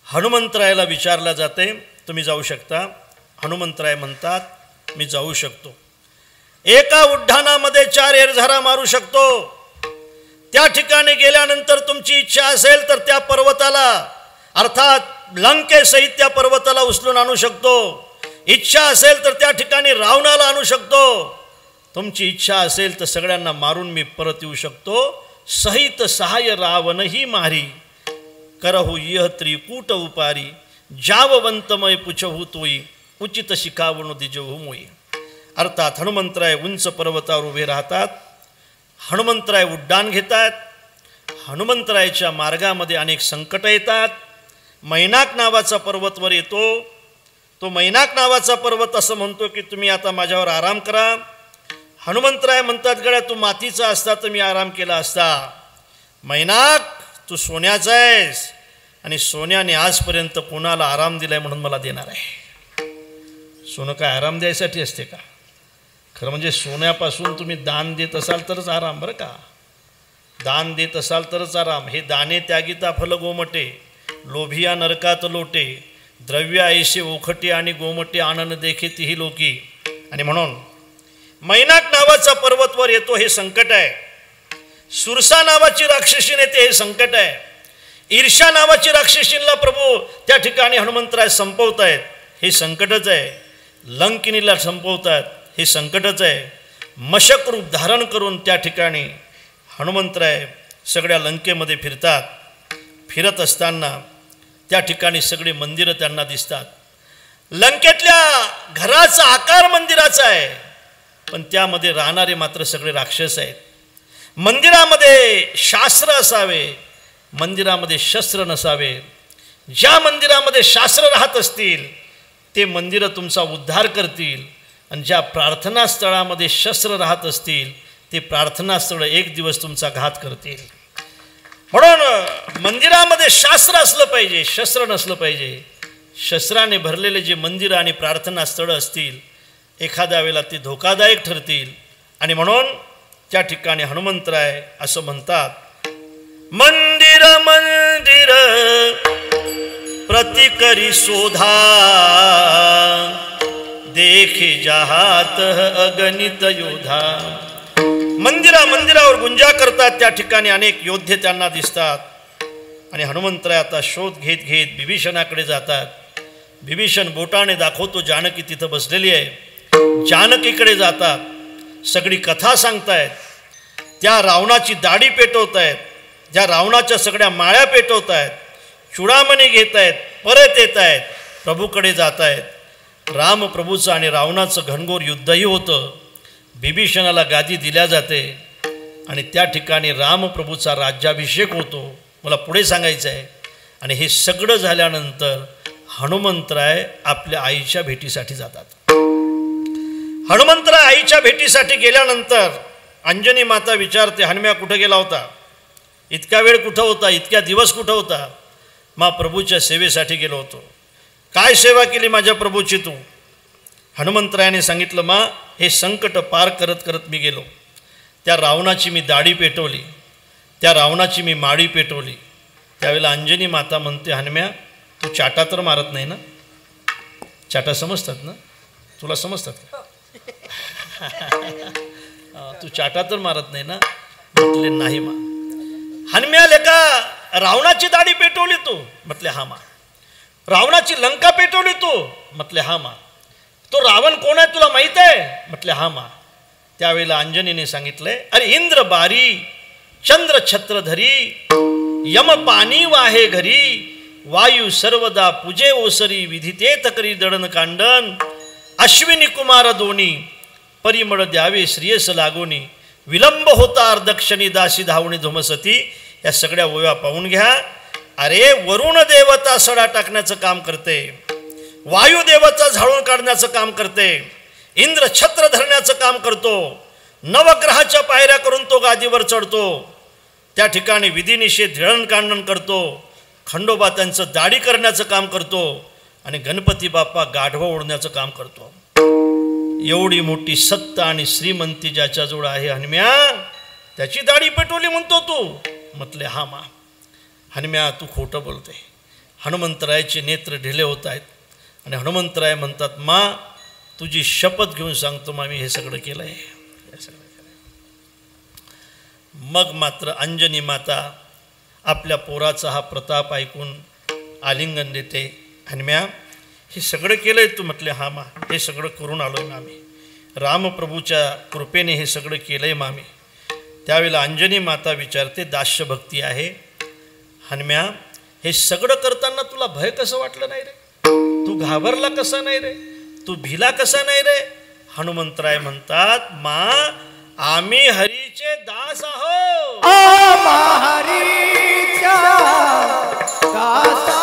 A: हनुमंतरायाला विचारलं जाते तुम्ही जाऊ शकता? हनुमंतराय म्हणतात मी जाऊ शकतो. एका उड्डाणामध्ये 4 एरझारा मारू शकतो. त्या ठिकाणी गेल्यानंतर तुमची इच्छा असेल तर त्या पर्वताला अर्थात लंकेसहित त्या पर्वताला उचलून आणू शकतो. इच्छा असेल तर त्या ठिकाणी रावणाला आणू शकतो. तुमची इच्छा असेल तर सगळ्यांना मारून मी परत येऊ शकतो. सहित सहाय रावणही मारी, करहु यह त्रिकूट उपारी, जाववंतमय पुछहु तोई, उचित शिखावणू दिजवू मोई. अर्थात हनुमंतराय उंच पर्वतावर उभे राहतात. हनुमंतराय उड्डाण घेतात. हनुमंतरायाच्या मार्गामध्ये अनेक संकट येतात. मैनाक नावाचा पर्वत वर येतो. तो मैनाक नावाचा पर्वत असं म्हणतो की तुम्ही आता माझ्यावर आराम करा. हनुमंतराय म्हणतात गड्या तू मातीचा असता तर मी आराम केला असता. मैनाक तू सोन्याचा आहेस आणि सोन्याने आजपर्यंत कोणाला आराम दिलाय म्हणून मला देणार आहे. सोनं काय आराम द्यायसाठी असते का? खरं म्हणजे सोन्यापासून तुम्ही दान देत असाल तरच आराम. बरं का, दान देत असाल तरच आराम. हे दाने त्यागिता फल गोमटे, लोभिया नरकात लोटे, द्रव्य ऐसे ओखटे आणि गोमटे आनंद देखे तीही लोकी. आणि म्हणून मैनाक नावाचा पर्वतवर येतो हे संकट आहे. सुरसा नावाची राक्षसीन येते हे संकट आहे. ईर्ष्या नावाची राक्षसींना प्रभू त्या ठिकाणी हनुमंतराय संपवत आहेत हे संकटच आहे. लंकिनीला संपवतात हे संकटच आहे. मशक रूप धारण करून त्या ठिकाणी हनुमंतराय सगळ्या लंकेमध्ये फिरतात. फिरत असताना त्या ठिकाणी सगळी मंदिरं त्यांना दिसतात. लंकेतल्या घराचा आकार मंदिराचा आहे, पण त्यामध्ये राहणारे मात्र सगळे राक्षस आहेत. मंदिरामध्ये शास्त्र असावे, मंदिरामध्ये शस्त्र नसावे. ज्या मंदिरामध्ये शास्त्र राहत असतील ते मंदिरं तुमचा उद्धार करतील, आणि ज्या प्रार्थनास्थळामध्ये शस्त्र राहत असतील ते प्रार्थनास्थळं एक दिवस तुमचा घात करतील. म्हणून मंदिरामध्ये शास्त्र असलं पाहिजे, शस्त्र नसलं पाहिजे. शस्त्राने भरलेले जे मंदिरं आणि प्रार्थनास्थळं असतील एखाद्या वेळेला ते धोकादायक ठरतील. आणि म्हणून त्या ठिकाणी हनुमंतराय असं म्हणतात, मंदिर मंदिर प्रतिकरी शोधा, देखे जाहात अगणित योधा. मंदिरावर गुंजा करतात. त्या ठिकाणी अनेक योद्धे त्यांना दिसतात. आणि हनुमंतराय आता शोध घेत घेत बिभीषणाकडे जातात. बिभीषण बोटाने दाखवतो जानकी तिथं बसलेली आहे. जानकीकडे जातात. सगळी कथा सांगतायत. त्या रावणाची दाढी पेटवत आहेत. ज्या रावणाच्या सगळ्या माळ्या पेटवत आहेत. चुडामणी घेत आहेत. परत येत आहेत. प्रभूकडे जात आहेत. रामप्रभूचं आणि रावणाचं घनघोर युद्धही होतं. बिभीषणाला गादी दिल्या जाते आणि त्या ठिकाणी रामप्रभूचा राज्याभिषेक होतो. मला पुढे सांगायचं आहे. आणि हे सगळं झाल्यानंतर हनुमंतराय आपल्या आईच्या भेटीसाठी जातात. हनुमंतराय आईच्या भेटीसाठी गेल्यानंतर अंजनी माता विचारते, हनुम्या कुठं गेला होता? इतका वेळ कुठं होता? इतक्या दिवस कुठं होता? मा प्रभूच्या सेवेसाठी गेलो होतो. काय सेवा केली माझ्या प्रभूची तू? हनुमंतरायाने सांगितलं, मा हे संकट पार करत करत मी गेलो. त्या रावणाची मी दाढी पेटवली, त्या रावणाची मी माळी पेटवली. त्यावेळेला अंजनी माता म्हणते, हनुम्या तू चाटा तर मारत नाही ना? चाटा समजतात ना? तुला समजतात का? तू चाटा तर मारत नाही ना? म्हटले नाही मा. हनुम्या लेका रावणाची दाढी पेटवली तू? म्हटले हा मा. रावणाची लंका पेटवली तू? म्हटले हा मा. तो रावण कोण आहे तुला माहीत आहे? म्हटले हा मा. त्यावेळेला अंजनीने सांगितलंय, अरे इंद्र बारी, चंद्र छत्रधरी, यम पाणी वाहे घरी, वायू सर्वदा पूजे ओसरी, विधिते तकरी दडन कांडन, अश्विनी कुमार दोनी, परिमळ द्यावे श्रेयस लागोनी, विलंब होता अर्धक्षणी दासी धावणी धुमसती. या सगळ्या ओव्या पाहून घ्या. अरे वरुण देवता सडा टाकण्याचं काम करते, वायुदेवता झाडून काढण्याचं काम करते, इंद्र छत्र धरण्याचं काम करतो, नवग्रहाच्या पायऱ्या करून तो गादीवर चढतो, त्या ठिकाणी विधिनिषेध दळणकांडण करतो, खंडोबा त्यांचं दाढी करण्याचं काम करतो आणि गणपती बाप्पा गाढवा ओढण्याचं काम करतो. एवढी मोठी सत्ता आणि श्रीमंती ज्याच्याजवळ आहे हनुम्या, त्याची दाढी पेटवली म्हणतो तू? म्हटले हा मा. हनुम्या तू खोटं बोलते. हनुमंतरायाचे नेत्र ढिले होत आहेत आणि हनुमंतराय म्हणतात, मा तुझी शपथ घेऊन सांगतो मा मी हे सगळं केलं आहे. मग मात्र अंजनी माता आपल्या पोराचा हा प्रताप ऐकून आलिंगन देते. हनुम्या हे सगळं केलं आहे तू? म्हटले हा मा. हे सगळं करून आलो आहे मामी. रामप्रभूच्या कृपेने हे सगळं केलं आहे मामी. त्यावेळेला अंजनी माता विचारते, दास्यभक्ती आहे. हनुम्या हे सगळं करताना तुला भय कसं वाटलं नाही रे? तू घाबरला कसा नाही रे? तू भिला कसा नाही रे? हनुमंतराय म्हणतात, मा आम्ही हरीचे दास आहो.
B: हरीच्या दासा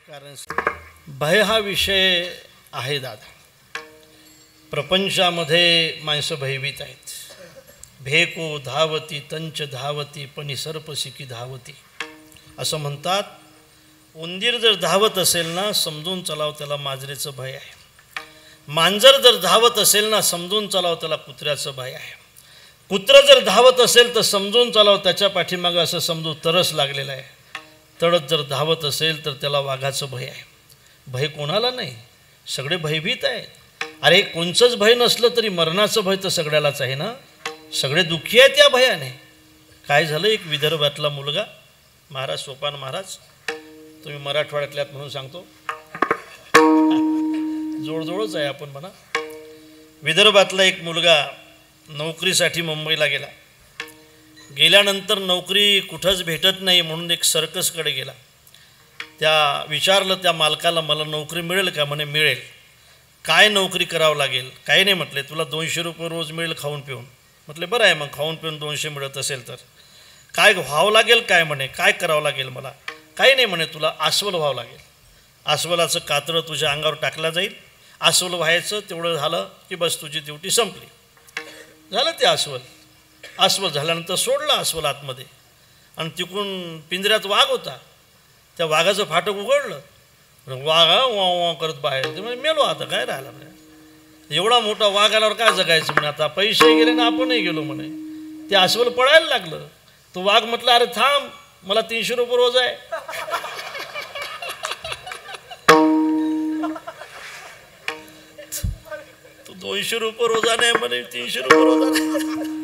A: कारण भय हा विषय आहे दादा. प्रपंचामध्ये माणसं भयभीत आहेत. भेको धावती तंच धावती पणी सर्पसिकी धावती असं म्हणतात. उंदीर जर धावत असेल ना समजून चालाव त्याला मांजरेचं भय आहे. मांजर जर धावत असेल ना समजून चालाव त्याला कुत्र्याचं भय आहे. कुत्रं जर धावत असेल तर समजून चालाव त्याच्या पाठीमागं असं समजू तरस लागलेला आहे. तडत जर धावत असेल तर त्याला वाघाचं भय आहे. भय कोणाला नाही, सगळे भयभीत आहेत. अरे कोणचंच भय नसलं तरी मरणाचं भय तर सगळ्यालाच आहे ना. सगळे दुःखी आहेत या भयाने. काय झालं, एक विदर्भातला मुलगा, महाराज सोपान महाराज, तुम्ही मराठवाड्यातल्यात म्हणून सांगतो, जोडजोडच आहे आपण म्हणा. विदर्भातला एक मुलगा नोकरीसाठी मुंबईला गेला. गेल्यानंतर नोकरी कुठंच भेटत नाही म्हणून एक सर्कसकडे गेला. त्या विचारलं त्या मालकाला, मला नोकरी मिळेल का? म्हणे मिळेल. काय नोकरी करावं लागेल? काही नाही म्हटले, तुला 200 रुपये रोज मिळेल खाऊन पिऊन. म्हटले बरं आहे, मग खाऊन पिऊन 200 मिळत असेल तर काय व्हावं लागेल? काय म्हणे, काय करावं लागेल मला? काही नाही म्हणे, तुला अस्वल व्हावं लागेल. अस्वलाचं कातडं तुझ्या अंगावर टाकलं जाईल, अस्वल व्हायचं, तेवढं झालं की बस तुझी ड्युटी संपली. झालं ते अस्वल झाल्यानंतर सोडलं अस्वल आतमध्ये आणि तिकडून पिंजऱ्यात वाघ होता. त्या वाघाचं फाटक उघडलं, वाघ वा वा करत बाहेर. ते म्हणजे मेलो आता काय राहिलं म्हणे. एवढा मोठा वाघ आल्यावर काय जगायचं म्हणे. आता पैसे गेले ना आपणही गेलो म्हणे. ते अस्वल पळायला लागलं. तो वाघ म्हटलं अरे थांब, मला 300 रुपये रोज आहे. तू 200 रुपये रोजाने म्हणे 300 रुपये रोजाने.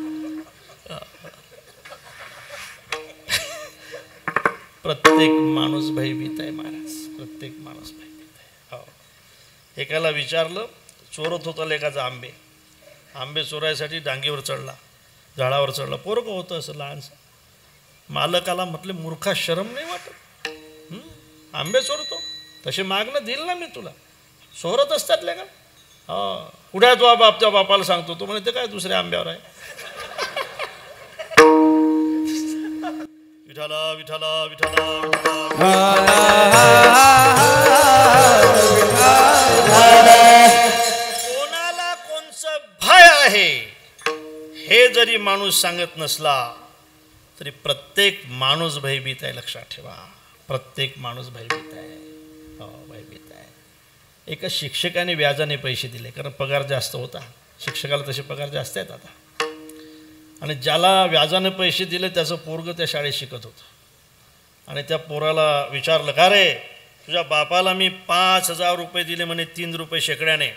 A: प्रत्येक माणूस भयभीत आहे महाराज, प्रत्येक माणूस भयभीत आहे. हो, एकाला विचारलं, चोरत होता लेकाचा आंबे चोरायसाठी डांगीवर चढला, झाडावर चढला. पोरगं होतं असं लहानसं. मालकाला म्हटले मूर्खा, शरम नाही वाटत? आंबे चोरतो, तसे मागणं दिल ना मी तुला. चोरत असतात लेका. हा, कुठे आहे तो बाप? त्या बापाला सांगतो. तो म्हणे ते काय दुसऱ्या आंब्यावर आहे. विठाला विठाला विठाला विठाला जरी माणूस सांगत नसला तरी प्रत्येक माणूस भयभीत आहे. लक्षात ठेवा, प्रत्येक माणूस भयभीत आहे. हो, भयभीत आहे. एका शिक्षकाने व्याजाने पैसे दिले, कारण पगार जास्त होता. शिक्षकाला तसे पगार जास्त आहेत आता. आणि ज्याला व्याजाने पैसे दिले त्याचं पोरगं त्या शाळेत शिकत होतं. आणि त्या पोराला विचारलं, का रे तुझ्या बापाला मी 5,000 रुपये दिले म्हणे, 3 रुपये शेकड्याने,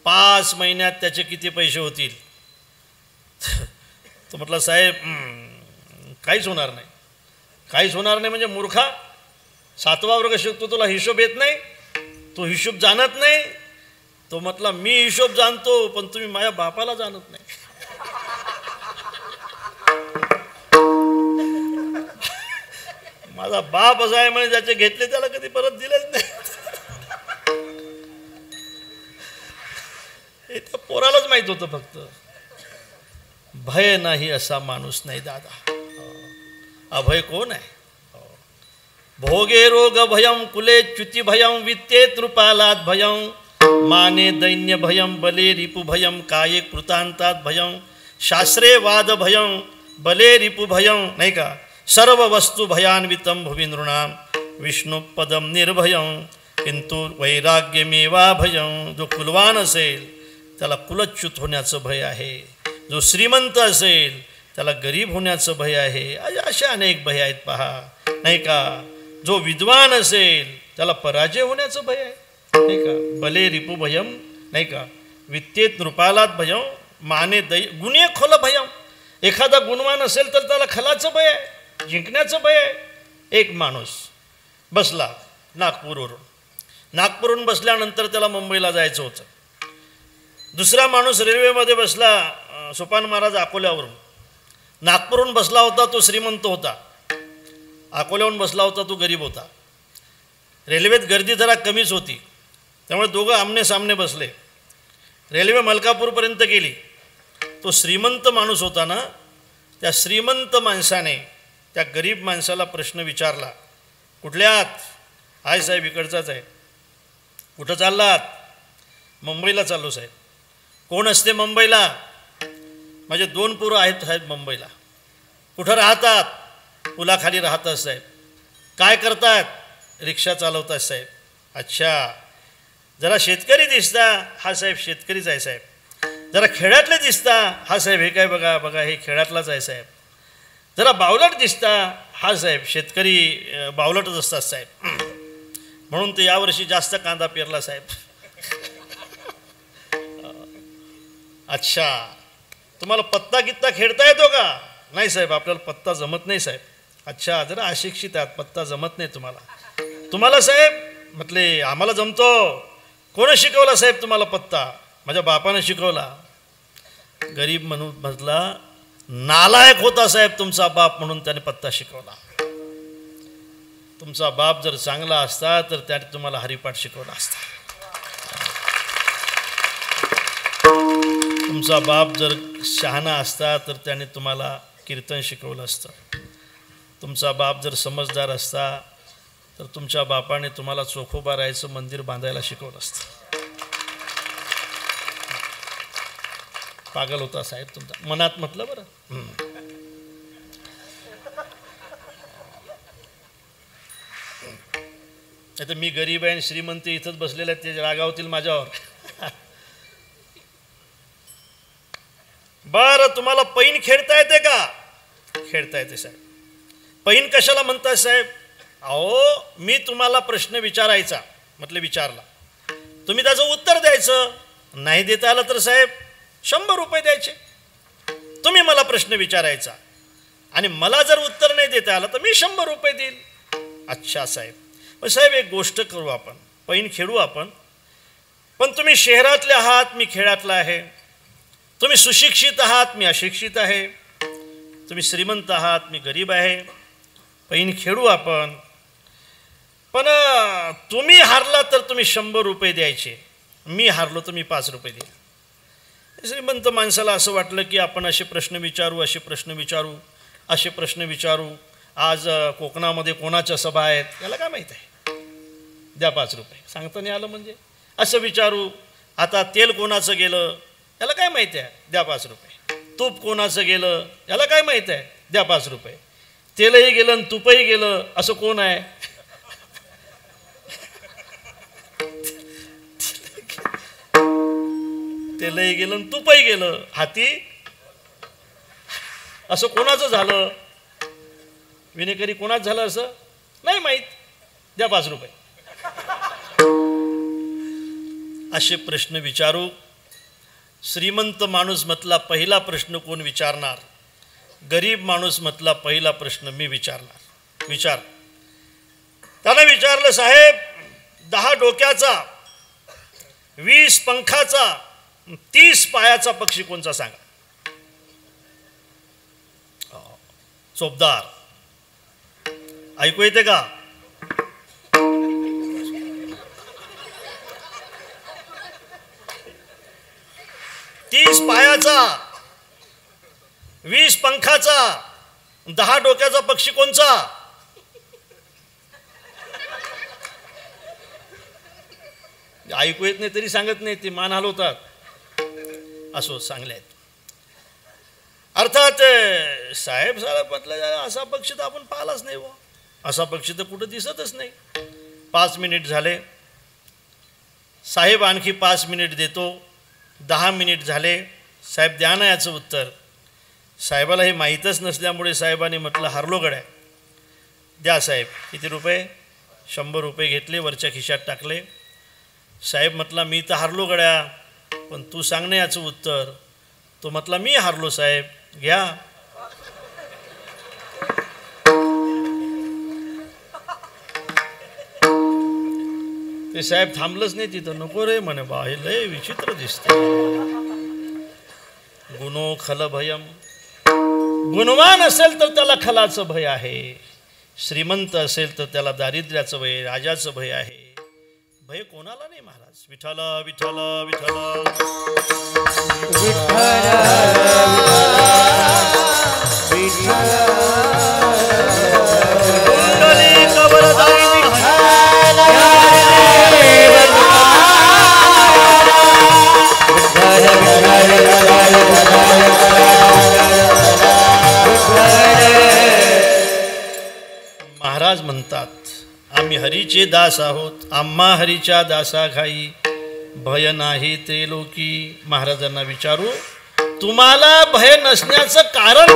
A: 5 महिन्यात त्याचे किती पैसे होतील? तो म्हटलं, साहेब काहीच होणार नाही. काहीच होणार नाही म्हणजे मूर्खा, 7वा वर्ग शिकतो, तुला हिशोब येत नाही, तू हिशोब जाणत नाही. तो म्हटला, मी हिशोब जाणतो पण तुम्ही माझ्या बापाला जाणत नाही. माझा बाप असा आहे म्हणजे ज्याचे घेतले त्याला कधी परत दिलेच नाही. हे त्या पोरालाच माहित होतं. फक्त भय नाही असा माणूस नाही दादा. अभय कोण आहे? भोगे रोग भयं, कुले च्युती भयं, वित्ते नृपालात भयं, माने दैन्य भयं, बले रिपु भयं, काये कृतांतात भयं, शास्त्रे वाद भयं, बले रिपु भयं, नाही का, सर्व वस्तू भयान्वितं भुवि नृणां, विष्णू पदम निर्भयं, किंतु वैराग्यमेवा भयं. जो कुलवान असेल त्याला कुलच्युत होण्याचं भय आहे. जो श्रीमंत असेल त्याला गरीब होण्याचं भय आहे. अशा अनेक भय आहेत पहा, नाही का. जो विद्वान असेल त्याला पराजय होण्याचं भय आहे, नाही का. बले रिपु भयं, नाही का, वित्तेत नृपालात भयं, माने गुणे खोल भयं. एखादा गुणवान असेल तर त्याला खलाचं भय आहे, जिंकण्याचं भय आहे. एक माणूस बसला नागपूरवरून बसल्यानंतर त्याला मुंबईला जायचं होतं. दुसरा माणूस रेल्वेमध्ये बसला, सोपान महाराज अकोल्यावरून. नागपूरहून बसला होता तो श्रीमंत होता, अकोल्याहून बसला होता तो गरीब होता. रेल्वेत गर्दी जरा कमीच होती, त्यामुळे दोघं आमने सामने बसले. रेल्वे मलकापूरपर्यंत गेली. तो श्रीमंत माणूस होता ना, त्या श्रीमंत माणसाने त्या गरीब माणसाला प्रश्न विचारला, कुठल्यात? आहे साहेब, इकडचाच आहे. कुठं चाललात? मुंबईला चाललो साहेब. कोण असते मुंबईला? माझे 2 पोरं आहेत साहेब मुंबईला. कुठं राहतात? पुलाखाली राहतात साहेब. काय करतात? रिक्षा चालवतात साहेब. अच्छा, जरा शेतकरी दिसता? हा साहेब शेतकरीच आहे साहेब. जरा खेड्यातले दिसता? हा साहेब हे काय बघा बघा हे खेड्यातलाच आहे साहेब. जरा बावलट दिसता? हा साहेब शेतकरी बावलटच असतात साहेब. म्हणून ते यावर्षी जास्त कांदा पेरला साहेब. अच्छा, तुम्हाला पत्ता कित्ता खेळता येतो का? नाही साहेब, आपल्याला पत्ता जमत नाही साहेब. अच्छा, जरा अशिक्षित आहात, पत्ता जमत नाही तुम्हाला साहेब? म्हटले आम्हाला जमतो. कोण शिकवला साहेब तुम्हाला पत्ता? माझ्या बापाने शिकवला. गरीब म्हणून म्हटला, नालायक होता साहेब तुमचा बाप, म्हणून त्याने पत्ता शिकवला. तुमचा बाप जर चांगला असता तर त्याने तुम्हाला हरिपाठ शिकवला असता. तुमचा बाप जर शहाणा असता तर त्याने तुम्हाला कीर्तन शिकवलं असतं. तुमचा बाप जर समजदार असता तर तुमच्या बापाने तुम्हाला चोखोबा राहायचं मंदिर बांधायला शिकवलं असतं. पागल होता साहेब तुमचा, मनात म्हटलं बरं. आता मी गरीब आहे आणि श्रीमंत इथंच बसलेले आहेत, ते रागावतील माझ्यावर. बरं, तुम्हाला पैन खेळता येते का? खेळता येते साहेब. पैन कशाला म्हणताय साहेब? अहो, मी तुम्हाला प्रश्न विचारायचा, म्हटलं विचारला, तुम्ही त्याचं उत्तर द्यायचं. नाही देता आलं तर साहेब 100 रुपये द्यायचे. तुम्ही मला प्रश्न विचारायचा आणि मला जर उत्तर नाही देता आलं तर मी 100 रुपये देईल. अच्छा साहेब. पण साहेब एक गोष्ट करू आपण, पैन खेळू आपण. पण तुम्ही शहरातले आहात, मी खेड्यातला आहे. तुम्ही सुशिक्षित आहात, मी अशिक्षित आहे. तुम्ही श्रीमंत आहात, मी गरीब आहे. पैन खेळू आपण. पण तुम्ही हारला तर तुम्ही 100 रुपये द्यायचे, मी हारलो तर मी 5 रुपये देईल. श्रीमंत माणसाला असं वाटलं की आपण असे प्रश्न विचारू, असे प्रश्न विचारू, असे प्रश्न विचारू. आज कोकणामध्ये कोणाच्या सभा आहेत याला काय माहीत आहे, द्या 5 रुपये. सांगता नाही आलं म्हणजे असं विचारू. आता तेल कोणाचं गेलं याला काय माहिती आहे, द्या 5 रुपये. तूप कोणाचं गेलं याला काय माहीत आहे, द्या 5 रुपये. तेलही गेलं आणि तुपही गेलं असं कोण आहे? तेलही गेलं आणि तुपही गेलं, हाती असं कोणाचं झालं? विनेकरी कोणाच झालं असं नाही माहीत, द्या 5 रुपये. असे प्रश्न विचारू. श्रीमंत माणूस म्हटला पहिला प्रश्न कोण विचारणार? गरीब माणूस म्हटला पहिला प्रश्न मी विचारणार. विचार. त्याला विचारलं, साहेब 10 डोक्याचा, 20 पंखाचा, 30 पायाचा पक्षी कोणचा सांगा? चोपदार. ऐकू येते का? तीस पायाचा, 20 पंखाचा, 10 डोक्याचा पक्षी कोणचा? ऐकू येत नाही तरी सांगत नाही, ते मान हलवतात. असो, चांगले आहेत. अर्थात साहेब म्हटलं असा पक्षी तर आपण पाहिलाच नाही व, असा पक्षी तर कुठं दिसतच नाही. 5 मिनिट झाले. साहेब आणखी 5 मिनिट देतो. 10 मिनिट झाले. साहेब द्या ना याचं उत्तर. साहेबाला हे माहीतच नसल्यामुळे साहेबांनी म्हटलं हारलो गड्या. द्या साहेब. किती रुपये? 100 रुपये घेतले, वरच्या खिशात टाकले. साहेब म्हटला मी तर हारलो गड्या, पण तू सांग ना याचं उत्तर. तो म्हटला मी हारलो साहेब, घ्या. ते साहेब थांबलंच नाही तिथं. नको रे म्हणे, बा हे लय विचित्र दिसते. गुणो खल भयम. गुणवान असेल तर त्याला खलाचं भय आहे, श्रीमंत असेल तर त्याला दारिद्र्याचं भय, राजाचं भय आहे. भय कोणाला नाही महाराज. विठ्ठल विठ्ठल विठ्ठल महाराज म्हणतात आम्ही हरीचे दास आहोत, आम्हा हरीच्या दासाघाई भय नाही ते लोकी. महाराजांना विचारू, तुम्हाला भय नसण्याचं कारण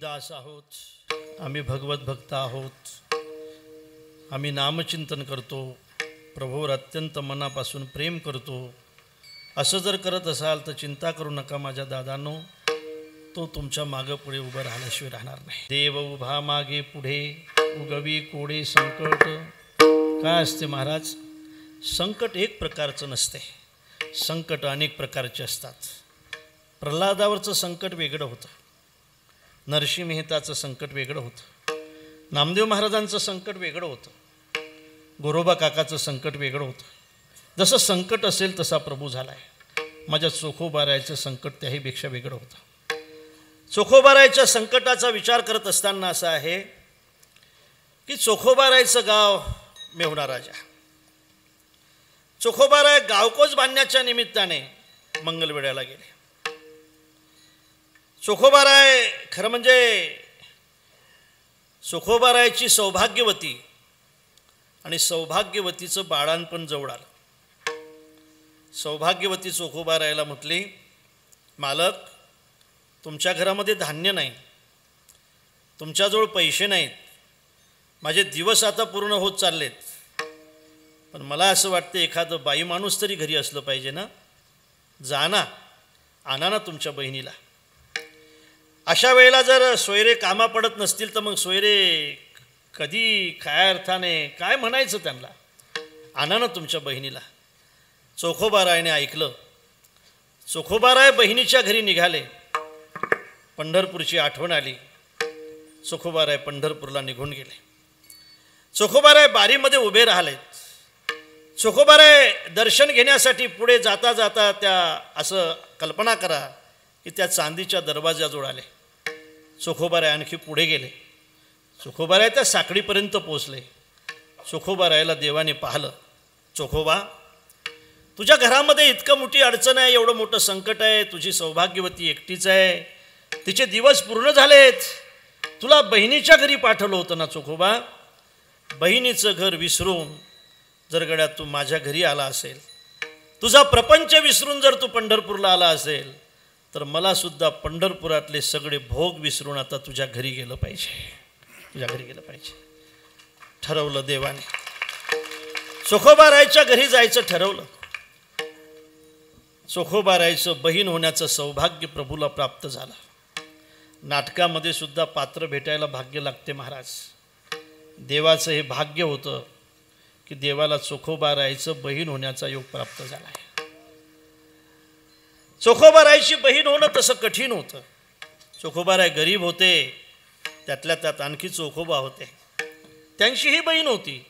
A: दास आहोत, आम्ही भगवत भक्त आहोत, आम्ही नामचिंतन करतो, प्रभूवर अत्यंत मनापासून प्रेम करतो. असं जर करत असाल तर चिंता करू नका माझ्या दादांनो. तो तुमच्या मागं पुढे उभं राहिल्याशिवाय राहणार नाही. देव उभा मागे पुढे उगवी कोडे संकट. काय असते महाराज? संकट एक प्रकारचं नसते, संकट अनेक प्रकारचे असतात. प्रल्हादावरचं संकट वेगळं होतं, नरसिंह मेहताचं संकट वेगळं होतं, नामदेव महाराजांचं संकट वेगळं होतं, गोरोबा काकाचं संकट वेगळं होतं. जसं संकट असेल तसा प्रभू झाला आहे. माझ्या चोखोबारायचं संकट त्याहीपेक्षा वेगळं होतं. चोखोबारायच्या संकटाचा विचार करत असताना असं आहे की चोखोबारायचं गाव मेहुणा राजा, चोखोबाराय गावकोच बांधण्याच्या निमित्ताने मंगलवेढ्याला गेले. चोखोबाराय खरं म्हणजे चोखोबारायची सौभाग्यवती आणि सौभाग्यवतीचं बाळांपण जवळ आलं. सौभाग्यवती चोखोबारायला म्हटली, मालक, तुमच्या घरामध्ये धान्य नाही, तुमच्याजवळ पैसे नाहीत, माझे दिवस आता पूर्ण होत चाललेत, पण मला असं वाटतं एखादं बाई माणूस तरी घरी असलं पाहिजे ना. जा ना, आणा ना तुमच्या बहिणीला. अशा वेळेला जर सोयरे कामा पडत नसतील तर मग सोयरे कधी काय अर्थाने काय म्हणायचं त्यांना. आणा ना तुमच्या बहिणीला. चोखोबारायने ऐकलं. चोखोबाराय बहिणीच्या घरी निघाले. पंढरपूरची आठवण आली. चोखोबाराय पंढरपूरला निघून गेले. चोखोबाराय बारीमध्ये उभे राहिलेत. चोखोबाराय दर्शन घेण्यासाठी पुढे जाता जाता त्या असं कल्पना करा की त्या चांदीच्या दरवाजाजवळ आले. चोखोबाराय आणखी पुढे गेले. चोखोबाराय त्या साखळीपर्यंत पोचले. चोखोबारायला देवाने पाहिलं. चोखोबा, तुझ्या घरामध्ये इतकं मोठी अडचण आहे, एवढं मोठं संकट आहे, तुझी सौभाग्यवती एकटीच आहे, तिचे दिवस पूर्ण झालेत, तुला बहिणीच्या घरी पाठवलं होतं ना चोखोबा. बहिणीचं घर विसरून जर गड्यात तू माझ्या घरी आला असेल, तुझा प्रपंच विसरून जर तू पंढरपूरला आला असेल, तर मला सुद्धा पंढरपुरातले सगळे भोग विसरून आता तुझ्या घरी गेलं पाहिजे, तुझ्या घरी गेलं पाहिजे. ठरवलं देवाने. चोखोबारायच्या घरी जायचं ठरवलं. चोखोबारायचं बहीण होण्याचं सौभाग्य प्रभूला प्राप्त झालं. नाटकामध्ये सुद्धा पात्र भेटायला भाग्य लागते महाराज. देवाचं हे भाग्य होतं की देवाला चोखोबारायचं बहीण होण्याचा योग प्राप्त झाला आहे. चोखोबारायची बहीण होणं तसं कठीण होतं. चोखोबाराय गरीब होते, त्यातल्या त्यात आणखी चोखोबा होते, त्यांची ही बहीण होती.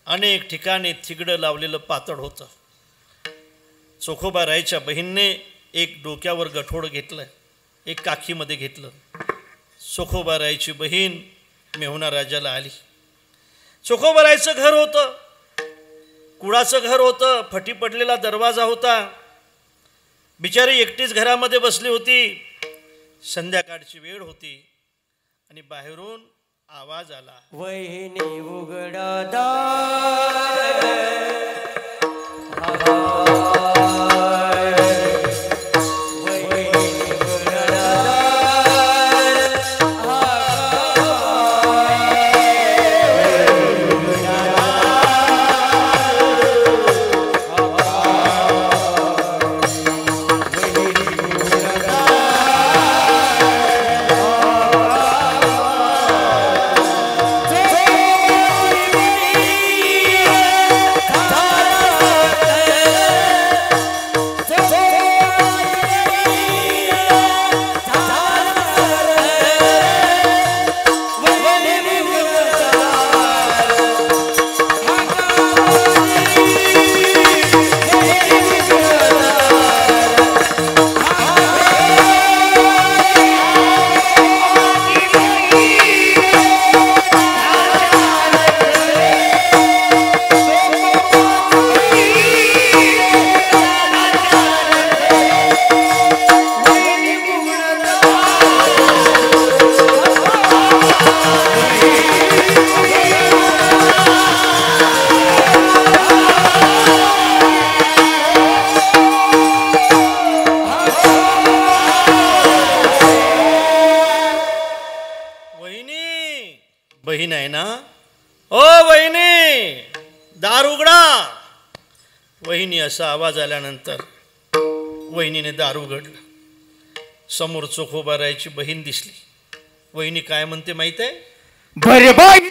A: अनेक ठिकाणी थिगडं लावलेलं पातळ होतं. चोखोबारायच्या बहीणने एक डोक्यावर गठोड घेतलं, एक काखीमध्ये घेतलं. चोखोबारायची बहीण मेहुणा राजाला आली. चोखोबारायचं घर होतं, कुळाचं घर होतं, फटी पडलेला दरवाजा होता. बिचारी एकटीच घरामध्ये बसली होती. संध्याकाळची वेळ होती आणि बाहेरून आवाज आला,
B: वहिनी उघडा दार.
A: बहीण आहे ना, ओ वहिनी दार उघडा. वहिनी असा आवाज आल्यानंतर वहिनीने दार उघडलं. समोर चोखोबारायची बहीण दिसली. वहिनी काय म्हणते माहित आहे?
B: बरे बाई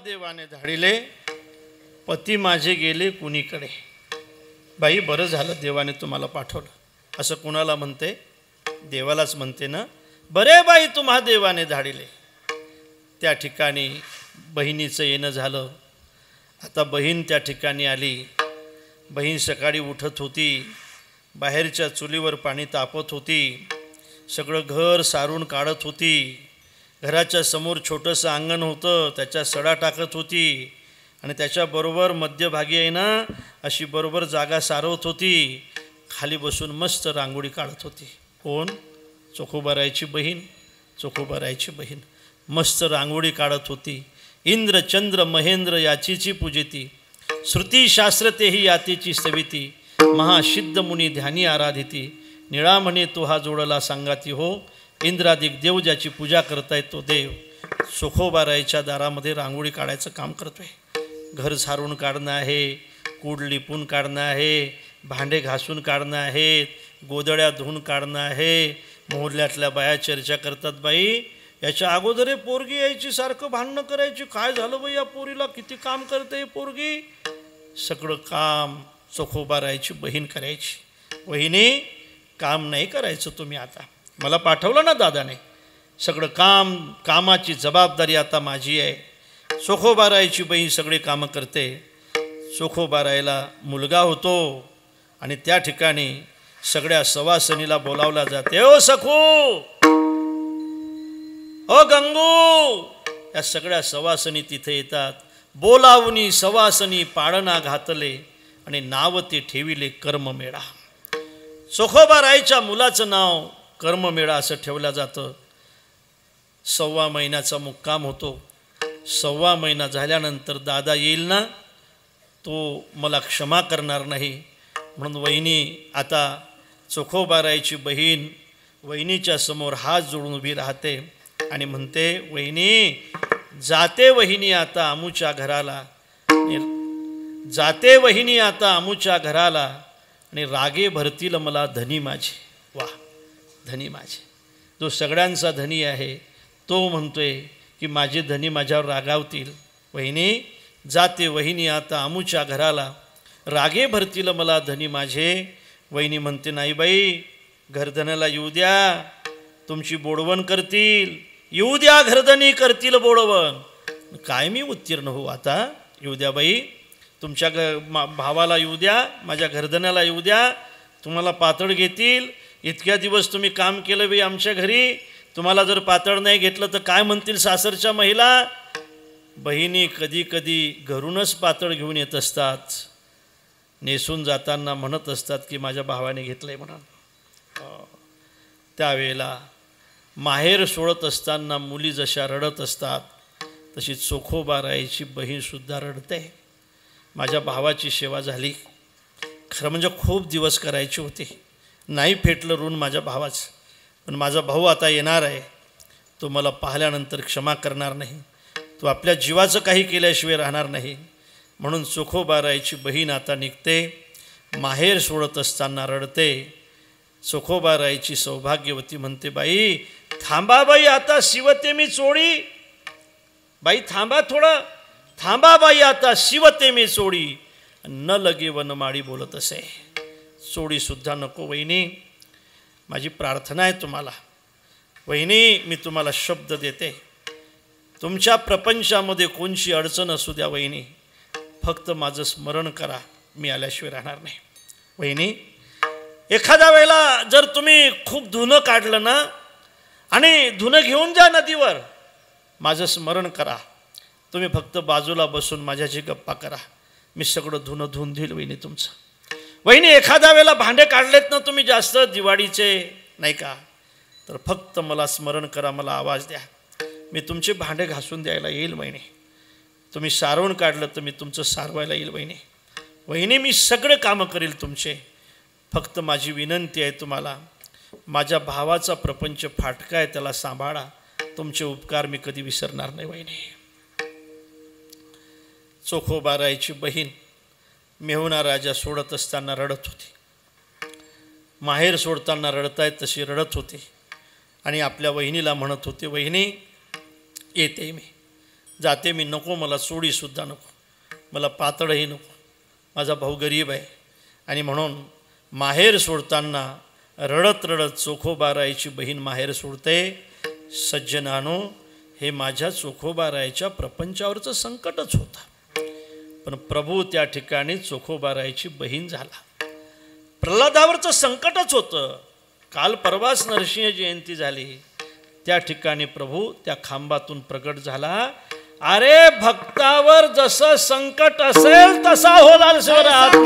A: देवाने धाडिले, पती माझे गेले कुणीकडे. बाई बरं झालं देवाने तुम्हाला पाठवलं. असं कुणाला म्हणते? देवालाच म्हणते ना. बरे बाई तुम्हा देवाने धाडिले. त्या ठिकाणी बहिणीचं येणं झालं. आता बहीण त्या ठिकाणी आली. बहीण सकाळी उठत होती, बाहेरच्या चुलीवर पाणी तापत होती, सगळं घर सारून काढत होती. घराच्या समोर छोटंसं अंगण होतं, त्याच्या सडा टाकत होती आणि त्याच्याबरोबर मध्यभागी आहे ना अशी बरोबर जागा सारवत होती. खाली बसून मस्त रांगोळी काढत होती. कोण? चोखोबारायची बहीण. चोखोबारायची बहीण मस्त रांगोळी काढत होती. इंद्र चंद्र महेंद्र याचीची पूजिती, श्रुती शास्त्र तेही यातीची सविती, महासिद्ध मुनी ध्यानी आराधिती, निळा म्हणे तो हा जोडला सांगाती हो, इंद्रादिक देव ज्याची पूजा करताय तो देव. चोखोबारायच्या दारामध्ये रांगोळी काढायचं काम करतोय. घर सारून काढणं आहे, कूड लिपून काढणं आहे, भांडे घासून काढणं आहेत, गोदड्या धुवून काढणं आहे. मोहल्ल्यातल्या बाया चर्चा करतात, बाई याच्या अगोदर पोरगी यायची, सारखं भांडणं करायची, काय झालं बाई या पोरीला, किती काम करते पोरगी. सगळं काम चोखोबारायची बहीण करायची. वहिनी काम नाही करायचं तुम्ही, आता मला पाठवलं ना दादाने, सगळं कामाची जबाबदारी आता माझी आहे. चोखोबारायची बहीण सगळे कामं करते. चोखोबारायला मुलगा होतो आणि त्या ठिकाणी सगळ्या सवासनीला बोलावला जाते. ओ सखू, ओ गंगू, या सगळ्या सवासनी तिथे येतात. बोलावनी सवासनी पाळणा घातले आणि नाव ते ठेविले कर्ममेळा. चोखोबारायच्या मुलाचं नाव कर्ममेळा असं ठेवलं जातं. 1.25 महिन्याचा मुक्काम होतो. 1.25 महिना झाल्यानंतर दादा येईल ना, तो मला क्षमा करणार नाही. म्हणून वहिनी आता चोखोबारायची बहीण वहिनीच्या समोर हात जोडून उभी राहते आणि म्हणते, वहिनी जाते वहिनी आता आमूच्या घराला, जाते वहिनी आता आमूच्या घराला आणि रागे भरतील मला धनी माझे. वा, धनी माझे. जो सगळ्यांचा धनी आहे तो म्हणतोय की माझे धनी माझ्यावर रागावतील. वहिनी जाते वहिनी आता आमूच्या घराला, रागे भरतील मला धनी माझे. वहिनी म्हणते, नाही बाई, घरधनाला येऊ द्या, तुमची बोडवण करतील, येऊ द्या, घरधनी करतील बोडवण. काय मी उत्तीर्ण हो आता, येऊ द्या बाई, तुमच्या भावाला येऊ द्या, माझ्या घरधनाला येऊ द्या, तुम्हाला पातळ घेतील. इतक्या दिवस तुम्ही काम केलं बाई आमच्या घरी, तुम्हाला जर पातळ नाही घेतलं तर काय म्हणतील सासरच्या महिला. बहिणी कधी कधी घरूनच पातळ घेऊन येत असतात, नेसून जाताना म्हणत असतात की माझ्या भावाने घेतलंय म्हणून. त्यावेळेला माहेर सोडत असताना मुली जशा रडत असतात तशी चोखोबारायची बहीणसुद्धा रडते. माझ्या भावाची सेवा झाली, खरं म्हणजे खूप दिवस करायची होती, नाही फेटलं ऋण माझ्या भावाचं. पण माझा भाऊ आता येणार आहे, तो मला पाहिल्यानंतर क्षमा करणार नाही, तो आपल्या जीवाचं काही केल्याशिवाय राहणार नाही. म्हणून चोखोबारायची बहीण आता निघते, माहेर सोडत असताना रडते. चोखोबारायची सौभाग्यवती म्हणते, बाई थांबा बाई, आता शिवते मी चोळी. बाई थांबा थोडं, थांबा बाई आता शिवते मी चोळी. न लगे वनमाळी बोलत असे, चोळीसुद्धा नको वहिनी, माझी प्रार्थना आहे तुम्हाला. वहिनी मी तुम्हाला शब्द देते, तुमच्या प्रपंचामध्ये कोणची अडचण असू द्या वहिनी, फक्त माझं स्मरण करा, मी आल्याशिवाय राहणार नाही. वहिनी एखाद्या वेळेला जर तुम्ही खूप धुणं काढलं ना आणि धुणं घेऊन जा नदीवर, माझं स्मरण करा, तुम्ही फक्त बाजूला बसून माझ्याशी गप्पा करा, मी सगळं धुणं धुवून देईल वहिनी तुमचं. वहिनी एखाद्या वेळेला भांडे काढलेत ना तुम्ही जास्त दिवाळीचे नाही का, तर फक्त मला स्मरण करा, मला आवाज द्या, मी तुमचे भांडे घासून द्यायला येईल वहिनी. तुम्ही सारवून काढलं तर मी तुमचं सारवायला येईल वहिनी. वहिनी मी सगळे कामं करेल तुमचे, फक्त माझी विनंती आहे तुम्हाला, माझ्या भावाचा प्रपंच फाटका आहे, त्याला सांभाळा, तुमचे उपकार मी कधी विसरणार नाही वहिनी. चोखोबारायची बहीण मेहुणा राजा सोडत असताना रडत होती, माहेर सोडताना रडतायत तशी रडत होती आणि आपल्या वहिनीला म्हणत होते, वहिनी येते मी, जाते मी, नको मला चोळीसुद्धा नको, मला पातळही नको, माझा भाऊ गरीब आहे. आणि म्हणून माहेर सोडताना रडत रडत चोखोबारायची बहीण माहेर सोडते. सज्जनानो, हे माझ्या चोखोबारायच्या प्रपंचावरचं संकटच होतं, पण प्रभू त्या ठिकाणी चोखोबारायची बहीण झाला. प्रल्हादावरचं संकटच होतं. काल परवाच नरसिंह जयंती झाली, त्या ठिकाणी प्रभू त्या खांबातून प्रगट झाला. अरे भक्तावर जसं संकट असेल तसा होलाल स्वरात.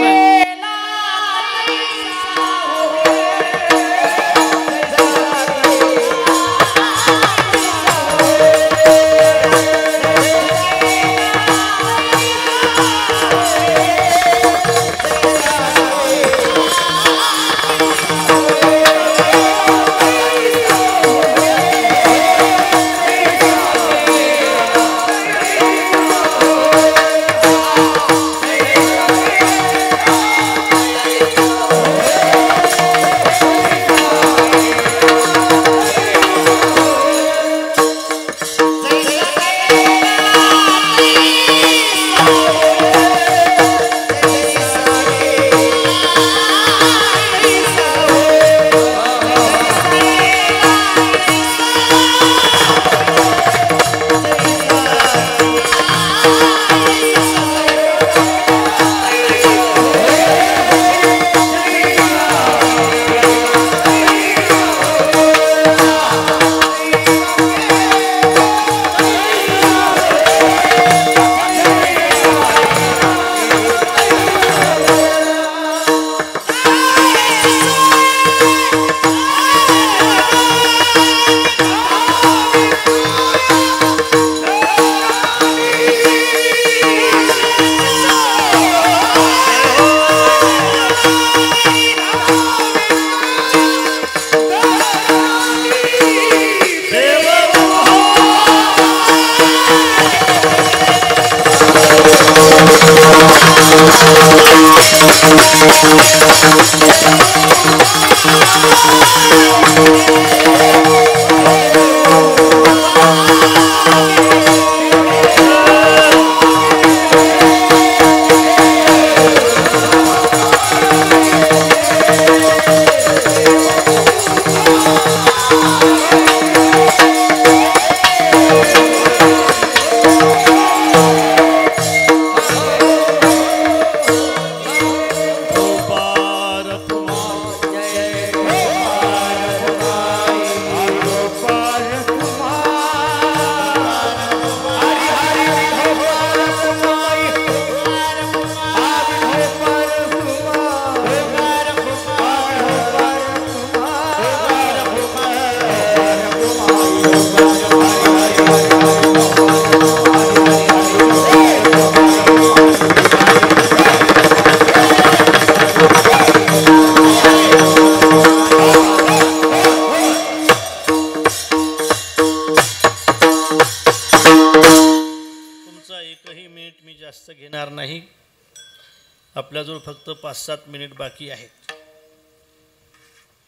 A: आपल्याजवळ फक्त 5-7 मिनिट बाकी आहेत.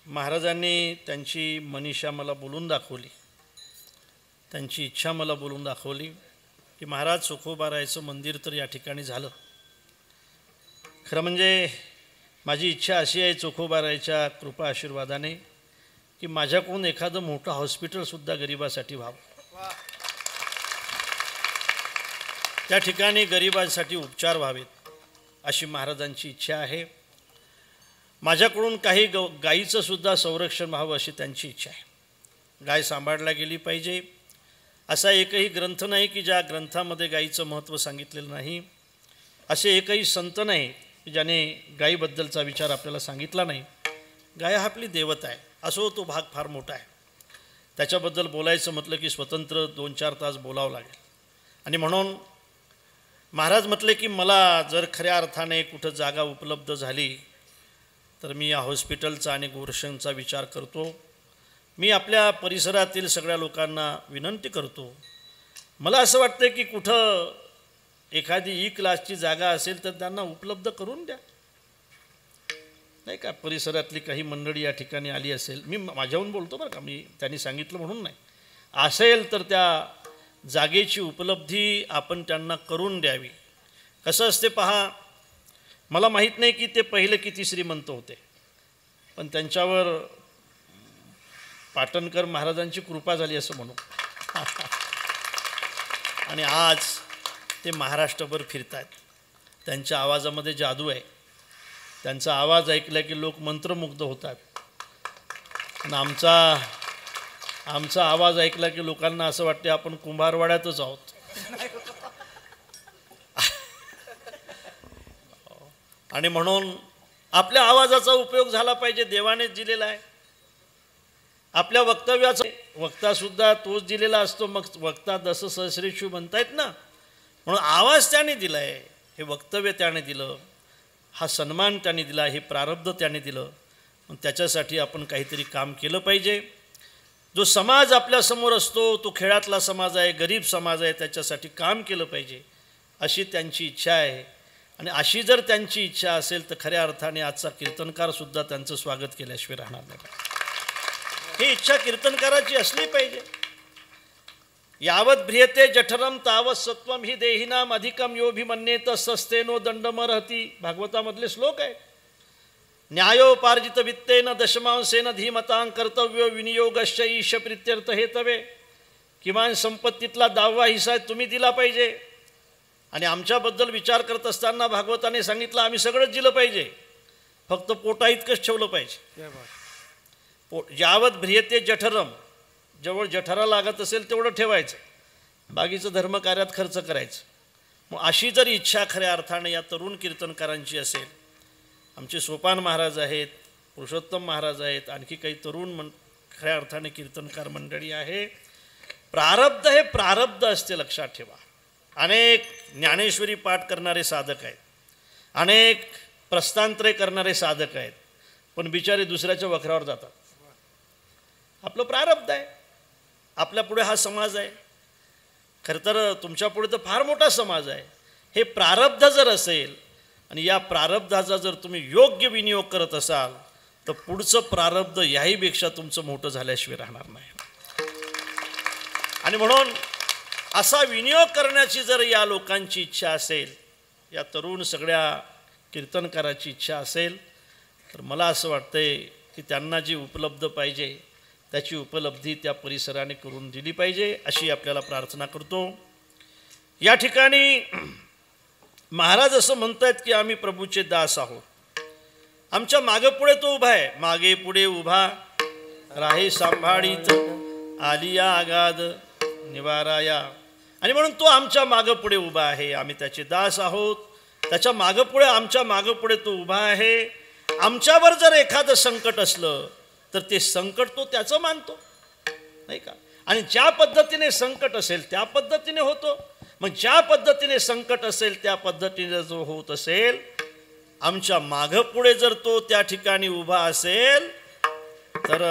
A: महाराजांनी त्यांची मनीषा मला बोलून दाखवली, त्यांची इच्छा मला बोलून दाखवली की महाराज चोखोबारायचं मंदिर तर या ठिकाणी झालं. खरं म्हणजे माझी इच्छा अशी आहे चोखोबारायच्या कृपा आशीर्वादाने की माझ्याकडून एखादं मोठं हॉस्पिटलसुद्धा गरिबासाठी व्हावं, त्या ठिकाणी गरिबांसाठी उपचार व्हावेत अशी महाराजांची इच्छा आहे. माझ्याकडून काही गायीचंसुद्धा संरक्षण व्हावं अशी त्यांची इच्छा आहे. गाय सांभाळल्या गेली पाहिजे. असा एकही ग्रंथ नाही की ज्या ग्रंथामध्ये गायीचं महत्त्व सांगितलेलं नाही. असे एकही संत नाही की ज्याने गायीबद्दलचा विचार आपल्याला सांगितला नाही. गाय हा आपली देवता आहे. असो तो भाग फार मोठा आहे, त्याच्याबद्दल बोलायचं म्हटलं की स्वतंत्र 2-4 तास बोलावं लागेल. आणि म्हणून महाराज म्हटले की मला जर खऱ्या अर्थाने कुठं जागा उपलब्ध झाली तर मी या हॉस्पिटलचा आणि गोरक्षणचा विचार करतो. मी आपल्या परिसरातील सगळ्या लोकांना विनंती करतो, मला असं वाटतं की कुठं एखादी E-क्लासची जागा असेल तर त्यांना उपलब्ध करून द्या, नाही का. परिसरातली काही मंडळी या ठिकाणी आली असेल, मी माझ्याहून बोलतो बरं का, मी त्यांनी सांगितलं म्हणून नाही, असेल तर त्या जागेची उपलब्धी आपण त्यांना करून द्यावी. कसं असते पहा, मला माहीत नाही की ते पहिले किती श्रीमंत होते, पण त्यांच्यावर पाटणकर महाराजांची कृपा झाली असं म्हणू. आणि आज ते महाराष्ट्रभर फिरत आहेत. त्यांच्या आवाजामध्ये जादू आहे. त्यांचा आवाज ऐकला की लोक मंत्रमुग्ध होतात. आणि आमचा आवाज ऐकला की लोकांना असं वाटते आपण कुंभारवाड्यातच आहोत. आणि म्हणून आपल्या आवाजाचा उपयोग झाला पाहिजे. देवानेच दिलेला आहे. आपल्या वक्तव्याचा वक्तासुद्धा तोच दिलेला असतो. मग वक्ता दस सहस्रेषु म्हणतायत ना, म्हणून आवाज त्याने दिला आहे, हे वक्तव्य त्याने दिलं, हा सन्मान त्याने दिला, हे प्रारब्ध त्याने दिलं. मग त्याच्यासाठी आपण काहीतरी काम केलं पाहिजे. जो समाज आपल्यासमोर असतो तो खेळातला समाज आहे, गरीब समाज आहे, त्याच्यासाठी काम केलं पाहिजे अशी त्यांची इच्छा आहे. आणि अशी जर त्यांची इच्छा असेल तर खऱ्या अर्थाने आजचा कीर्तनकारसुद्धा त्यांचं स्वागत केल्याशिवाय राहणार नाही. ही इच्छा कीर्तनकाराची असली पाहिजे. यावत भ्रियते जठरम तावत सत्वम ही देहिनाम अधिकम योभिमन्येत सस्तेनो दंडमरहती, भागवतामधले श्लोक आहे. न्यायोपार्जित वित्तेन दशमांशेन धीमतां कर्तव्य विनियोगश्च ईश प्रीत्यर्थ हे तवे. किमान संपत्तीतला 10वा हिस्सा तुम्ही दिला पाहिजे. आणि आमच्याबद्दल विचार करत असताना भागवताने सांगितलं आम्ही सगळंच दिलं पाहिजे, फक्त पोटा इतकंच ठेवलं पाहिजे. यावत भ्रियते जठरम, जवळ जठरा लागत असेल तेवढं ठेवायचं, बाकीचं धर्मकार्यात खर्च करायचं. मग अशी जर इच्छा खऱ्या अर्थाने या तरुण कीर्तनकारांची असेल, आमचे सोपान महाराज आहेत, पुरुषोत्तम महाराज आहेत, आणखी काही तरुण खऱ्या अर्थाने कीर्तनकार मंडळी आहे. प्रारब्ध हे प्रारब्ध असते, लक्षात ठेवा. अनेक ज्ञानेश्वरी पाठ करणारे साधक आहेत, अनेक प्रस्थांतरे करणारे साधक आहेत, पण बिचारे दुसऱ्याच्या वखरावर जातात. आपलं प्रारब्ध आहे. आपल्या पुढे हा समाज आहे. खरं तर तुमच्या पुढे तर फार मोठा समाज आहे. हे प्रारब्ध जर असेल आणि या प्रारब्धाचा जर तुम्ही योग्य विनियोग करत असाल तर पुढचं प्रारब्ध याहीपेक्षा तुमचं मोठं झाल्याशिवाय राहणार नाही. आणि म्हणून असा विनियोग करण्याची जर या लोकांची इच्छा असेल, या तरुण सगळ्या कीर्तनकाराची इच्छा असेल, तर मला असं वाटतंय की त्यांना जी उपलब्ध पाहिजे त्याची उपलब्धी त्या परिसराने करून दिली पाहिजे अशी आपल्याला प्रार्थना करतो. या ठिकाणी महाराज असं म्हणतात की आम्ही प्रभूचे दास आहोत. आमच्या मागे पुढे तो उभा आहे. मागे पुढे उभा राहे सांभाळीत आलिया आगाद निवाराया. आणि म्हणून तो आमच्या मागे पुढे उभा आहे. आम्ही त्याचे दास आहोत. त्याच्या मागे पुढे आमच्या मागे पुढे तो उभा आहे. आमच्यावर जर एखादं संकट असलं तर ते संकट तो त्याचं मानतो, नाही का. आणि ज्या पद्धतीने संकट असेल त्या पद्धतीने होतो. मग ज्या पद्धतीने संकट असेल त्या पद्धतीने जो होत असेल, आमच्या मागं पुढे जर तो त्या ठिकाणी उभा असेल तर